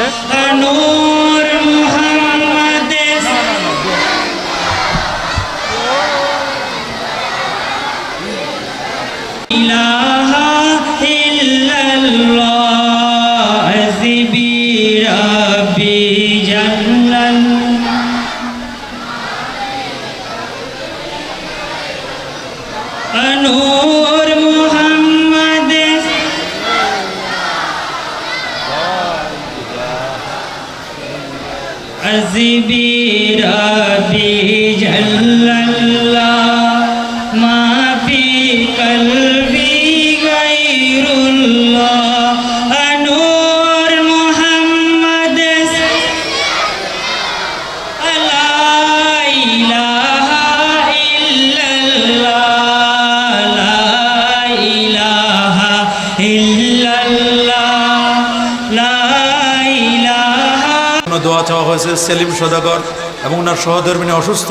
[SPEAKER 4] نور محمد إله إلا الله حسبي ربي جل नूर मोहम्मद अज़बी रबी जल्लल्लाह माफी कल्बी गैरुल्लाह नूर मोहम्मद ला इलाहा
[SPEAKER 3] দোয়া চাওয়া হয়েছে সেলিম সদাগর এবং ওনার সহধর্মিনী অসুস্থ,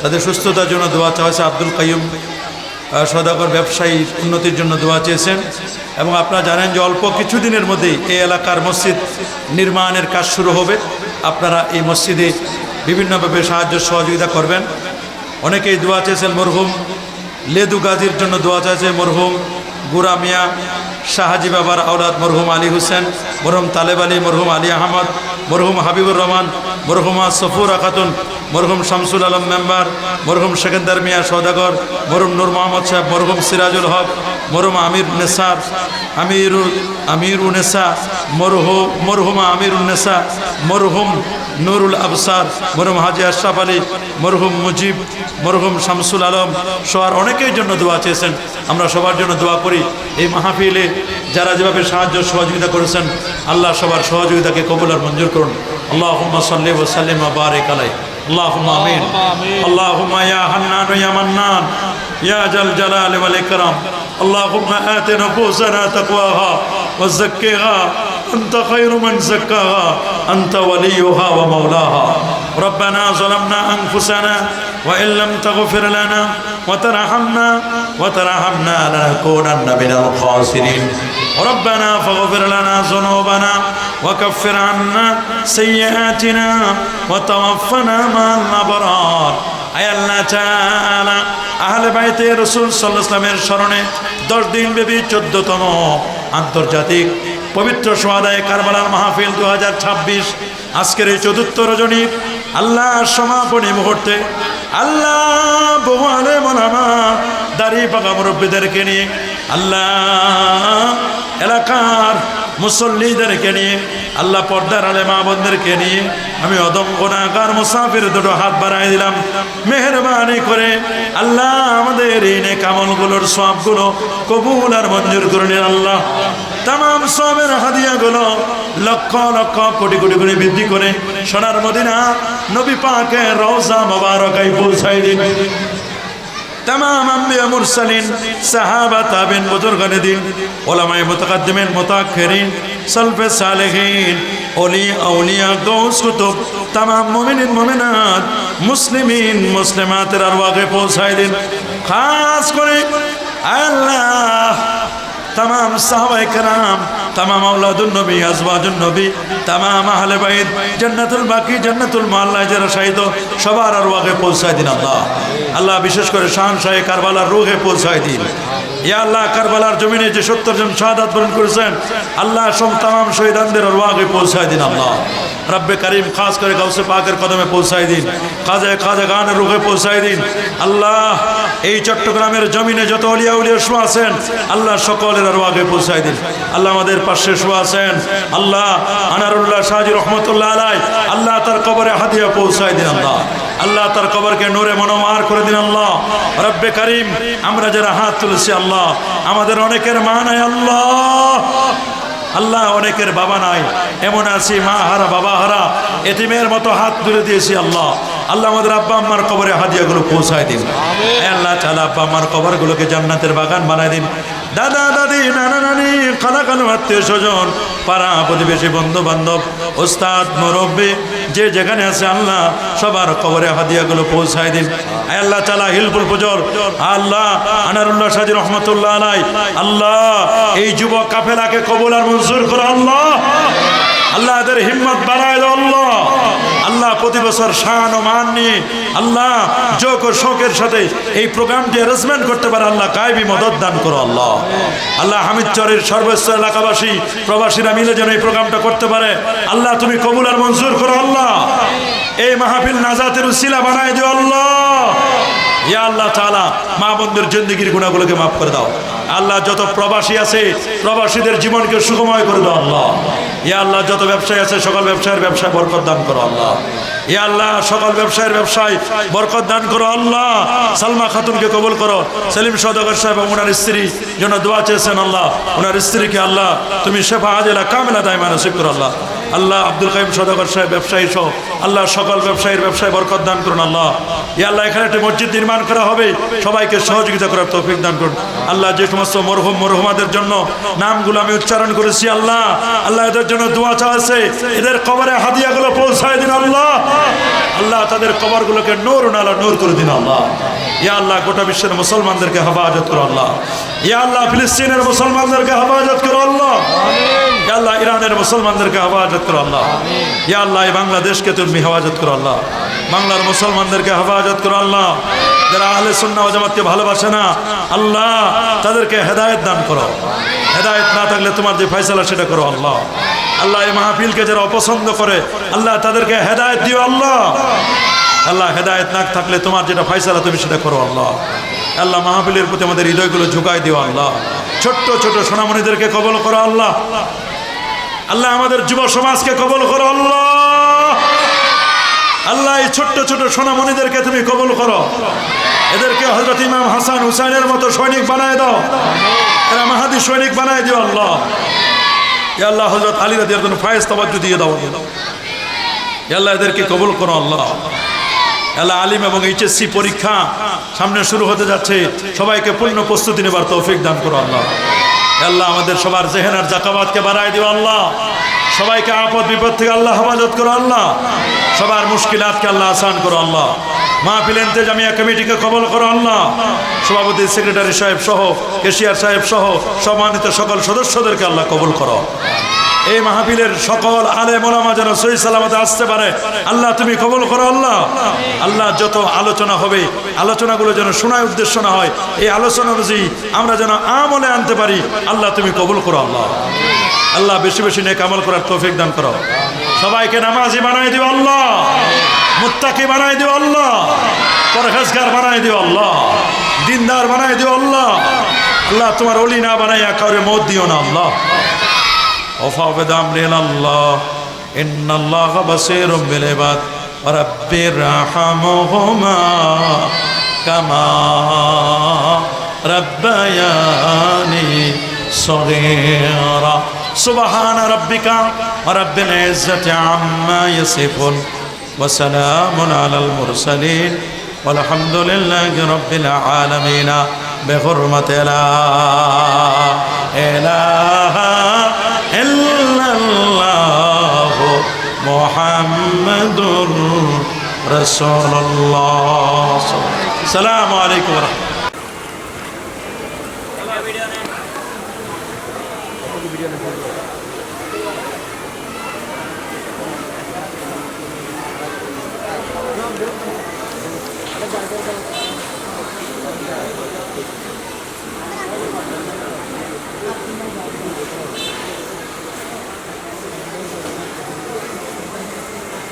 [SPEAKER 3] তাদের সুস্থতার জন্য দোয়া চাওয়া হয়েছে। আব্দুল কাইয়ুম সদাগর ব্যবসায়ী উন্নতির জন্য দোয়া চেয়েছেন। এবং আপনারা জানেন যে অল্প কিছুদিনের মধ্যেই এই এলাকার মসজিদ নির্মাণের কাজ শুরু হবে। আপনারা এই মসজিদে বিভিন্নভাবে সাহায্য সহযোগিতা করবেন। অনেকেই দোয়া চেয়েছেন। মরহুম লেদু গাজীর জন্য দোয়া চাইছে। মরহুম গুরা মিয়া শাহাজি বাবার আওলাদ মরহুম আলী হুসেন, মরহুম তালেব আলী, মরহুম আলী আহমদ, মরহুম হাবিবুর রহমান, মরহুমা সফুরা খাতুন, মরহুম শামসুল আলম মেম্বার, মরহুম সেকেন্দার মিয়া সওদাগর, মরহুম নূর মোহাম্মদ সাহেব, মরহুম সিরাজুল হক, মরহুম আমির নেসার আমিরুন্নেসা, মরহুমা আমিরুন্নেসা, মরহুম নুরুল আবসার, মরহুম হাজি আশরাফ আলী, মরহুম মুজিব, মরহুম শামসুল আলম সহ অনেকের জন্য দোয়া চেয়েছেন। আমরা সবার জন্য দোয়া করি। এই মাহফিলে যারা যেভাবে সাহায্য সহযোগিতা করেছেন, আল্লাহ সবার সহযোগিতাকে কবুল আর মঞ্জুর করুন। আল্লাহুম্মা সাল্লি ওয়া সাল্লিম ওয়া বারিক আলাইহি। আল্লাহুম্মা আমিন। আল্লাহুম্মা ইয়া হান্নান ইয়া মান্নান ইয়া জাল জালালি ওয়াল ইকরাম। আল্লাহুম্মা আতি নুফুসানা তাকওয়াহা ওয়া যাক্কিহা আনতা খায়রু মান যাক্কাহা আনতা ওয়ালিয়ুহা ওয়া মাওলাহা। ربنا ظلمنا أنفسنا وإن لم تغفر لنا وترحمنا لنكونن من الخاسرين. ربنا فاغفر لنا ذنوبنا وكفر عنا سيئاتنا وتوفنا مع الأبرار
[SPEAKER 1] আয় আল্লাহ তাআলা আহলে বাইতে রাসূল সাল্লাল্লাহু আলাইহি ওয়াসাল্লামের স্মরণে 10 দিন ব্যাপী 14তম আন্তর্জাতিক পবিত্র সোহাদায়ে কারবালার মাহফিল 2026 আজকের এই চতুর্থ রজনী আল্লাহ সমাপনী মুহূর্তে আল্লাহ বহু আলেম ওলামা দাড়ি পাকা মুরব্বীদেরকে নিয়ে আল্লাহ এলাকার মুসল্লিদেরকে নিয়ে আল্লাহ পর্দার আলে মা বোনদেরকে নিয়ে আমি অদম গুনাহগার মুসাফির দুটো হাত বাড়াই দিলাম মেহেরবানি করে আল্লাহ আমাদের এই নেক আমলগুলোর সওয়াবগুলো কবুল আর মঞ্জুর করে নিন আল্লাহ तमाम সওয়াবের হাদিয়াগুলো লক্ষ লক্ষ কোটি কোটি করে বৃদ্ধি করে সোনার মদিনা নবী পাকের রওজা মোবারকায় পৌঁছায় দিন तमाम अंबिया मुरसलीन सहाबा ताबिन बुजुर्गान दीन उलमाए मुतकद्दिमीन मुताखिरीन सल्फ़े सालिहीन औलिया गौस कुतुब तमाम मोमिनीन मोमिनात मुस्लिमीन मुस्लिमातेर अरवाहे पौंछाय दिन खास करे अल्लाह तमाम साहबाए कराम तमाम औलादुन नबी अज़वाजुन नबी तमाम अहले बैत जन्नतुल बाकी जन्नतुल माल्ला যারা শাহিদ সবার আরওয়াহে পৌঁছায় দিন আল্লাহ আল্লাহ বিশেষ করে শাহনশাহে কারবালার রূহে পৌঁছায় দিন ইয়া আল্লাহ কারবালার জমিনে যে 70 জন শাহাদাত বরণ করেছেন আল্লাহ সব तमाम শহীদদের আরওয়াহে পৌঁছায় দিন আল্লাহ रब्बे करीम खास करे गौसे पाकेर कदमे पौঁছায় দিন খাজা গানের রূহে পৌঁছায় দিন আল্লাহ এই চট্টগ্রামের জমিনে যত আউলিয়া উলিয়া শুয়ে আছেন আল্লাহ সকলের আরওয়াহে পৌঁছায় দিন আল্লাহ আমাদের পাশে শুয়ে আছেন আল্লাহ আনারুল্লাহ শাহজি রহমাতুল্লাহ আলাইহি আল্লাহ তার কবরে হাদিয়া পৌঁছায় দিন আল্লাহ আল্লাহ তার কবরকে নূরে মনোমার করে দিন আল্লাহ রব্বে করিম আমরা যারা হাত তুলেছি আল্লাহ আমাদের অনেকের মা নাই আল্লাহ আল্লাহ অনেকের বাবা নাই এমন আছি মা হারা বাবা হারা এতিমের মতো হাত তুলে দিয়েছি আল্লাহ আল্লাহ আমাদের আব্বা আম্মার কবরে হাদিয়াগুলো পৌঁছায় দিন আমিন আল্লাহ তাআলা আব্বা আম্মার কবরগুলোকে জান্নাতের বাগান বানায় দিন দাদা দাদি নানা নানি খালা খালু আত্মীয় স্বজন পাড়া প্রতিবেশী বন্ধু বান্ধব ওস্তাদ মুরব্বি যে যেখানে আছে আল্লাহ সবার কবরে হাদিয়াগুলো পৌঁছায় দিন আল্লাহ তাআলা হিলপুল ফুজর আল্লাহ আনারুল্লাহ শাহজি রহমাতুল্লাহ আলাইহি আল্লাহ এই যুবক কাফেলাকে কবুল আর মঞ্জুর করো আল্লাহ আল্লাহ এদের হিম্মত বাড়ায় দাও আল্লাহ আল্লাহ প্রতি বছর শান ও মান নিয়ে আল্লাহ যোগ ও শোকের সাথে এই প্রোগ্রামটি অ্যারেঞ্জমেন্ট করতে পারে আল্লাহ গায়বী মদদ দান করো আল্লাহ আল্লাহ হামিদচরের সর্বস্ব এলাকাবাসী প্রবাসীরা মিলে যেন এই প্রোগ্রামটা করতে পারে আল্লাহ তুমি কবুল আর মঞ্জুর করো আল্লাহ এই মাহফিল নাজাতের উসিলা বানায় দিও আল্লাহ ইয়া আল্লাহ তাআলা মা বোনদের জিন্দেগির গুনাহগুলোকে মাফ করে দাও আল্লাহ যত প্রবাসী আছে প্রবাসীদের জীবনকে সুখময় করে দাও আল্লাহ ইয়া আল্লাহ যত ব্যবসায়ী আছে সকল ব্যবসায়ের ব্যবসায় বরকত দান করো আল্লাহ ইয়া আল্লাহ সকল ব্যবসায়ের ব্যবসায় বরকত দান করো আল্লাহ সালমা খাতুনকে কবুল করো সেলিম সওদাগর সাহেব এবং ওনার স্ত্রী জন্য দোয়া চেয়েছেন আল্লাহ ওনার স্ত্রীকে আল্লাহ তুমি শেফা আজেলা কামিলা দায়মা নসিব করো আল্লাহ আল্লাহ আব্দুল কাইম সওদাগর সাহেব ব্যবসায়ী সহ আল্লাহ সকল ব্যবসায়ীর ব্যবসায় বরকত দান করুন আল্লাহ ইয়া আল্লাহ এখানে একটা মসজিদ নির্মাণ করা হবে সবাইকে সহযোগিতা করার তৌফিক দান করুন আল্লাহ যে সমস্ত মরহুম মরহুমাদের জন্য নামগুলো আমি উচ্চারণ করেছি আল্লাহ আল্লাহ এদের জন্য দোয়া চাইছে এদের কবরে হাদিয়াগুলো পৌঁছায় দিন আল্লাহ আল্লাহ তাদের কবরগুলোকে নূর আলা নূর করে দিন আল্লাহ ইয়া আল্লাহ গোটা বিশ্বের মুসলমানদেরকে হেফাজত করো আল্লাহ ইয়া আল্লাহ ফিলিস্তিনের মুসলমানদেরকে হেফাজত করো আল্লাহ ইয়া আল্লাহ ইরানের মুসলমানদেরকে হেফাজত করো আল্লাহ ইয়া আল্লাহ এই বাংলাদেশকে তুমি হেফাজত করো আল্লাহ বাংলার মুসলমানদেরকে হেফাজত করো আল্লাহ যারা আহলে সুন্নাহ ওয়াল জামাতকে ভালোবাসে না আল্লাহ তাদেরকে হেদায়েত দান করো হেদায়েত না থাকলে তোমার যে ফয়সালা সেটা করো আল্লাহ আল্লাহ এই মাহফিলকে যারা অপছন্দ করে আল্লাহ তাদেরকে হেদায়েত দিও আল্লাহ আল্লাহ হেদায়েত না থাকলে তোমার যেটা ফয়সালা তুমি সেটা করো আল্লাহ আল্লাহ মাহফিলের প্রতি আমাদের হৃদয়গুলো ঝুঁকাই দিও আল্লাহ ছোট্ট ছোট সোনামণিদেরকে কবুল করো আল্লাহ আল্লাহ আমাদের যুব সমাজকে কবুল করো আল্লাহ আল্লাহ এই ছোট্ট ছোট সোনামণিদেরকে তুমি কবুল করো এদেরকে হযরত ইমাম হাসান হুসাইনের মতো সৈনিক বানায় দাও এরা মাহাদি সৈনিক বানায় দিও আল্লাহ ইয়া আল্লাহ হযরত আলী রাদিয়াল্লাহু আনহু ফায়েজ তাওয়াজ্জুহ দিয়ে দাও ইয়া আল্লাহ এদেরকে কবুল করো আল্লাহ আল্লাহ আলিম এবং এইচএসসি পরীক্ষা সামনে শুরু হতে যাচ্ছে সবাইকে পূর্ণ প্রস্তুতি নেবার তৌফিক দান করো আল্লাহ আল্লাহ আমাদের সবার জেহেন আর যাকাবাতকে বাড়ায় দিও আল্লাহ সবাইকে আপদ বিপদ থেকে আল্লাহ হেফাজত করো আল্লাহ সবার মুশকিলাতকে আল্লাহ আসান করো আল্লাহ মাহফিল ইন্তেজামিয়া কমিটিকে কবুল করো আল্লাহ সভাপতি সেক্রেটারি সাহেব সহ কেশিয়ার সাহেব সহ সম্মানিত সকল সদস্যদেরকে আল্লাহ কবুল করো এই মাহফিলের সকল আলেম ওলামা যেন সহি সালামতে আসতে পারে। আল্লাহ তুমি কবুল করো আল্লাহ। আল্লাহ যত আলোচনা হবে আলোচনাগুলো যেন শোনার উদ্দেশ্য না হয়, এই আলোচনা অনুযায়ী আমরা যেন আমলে আনতে পারি। আল্লাহ তুমি কবুল করো আল্লাহ। আল্লাহ বেশি বেশি নেক আমল করার তৌফিক দান করো। সবাইকে নামাজি বানাই দিও আল্লাহ, মুত্তাকি বানাই দিও আল্লাহ, পরহেজগার বানাই দিও আল্লাহ, দিনদার বানাই দিও আল্লাহ। আল্লাহ তোমার ওলি না বানাইয়া কাউরে মত দিও না আল্লাহ। وفوض أمري إلى الله إن الله بصير بالعباد رب ارحمهما كما ربياني صغيرا سبحان ربك رب العزة عما يصفون وسلام على المرسلين والحمد لله رب العالمين بحرمة لا إله إلا الله محمد رسول الله. السلام عليكم ورحمة الله.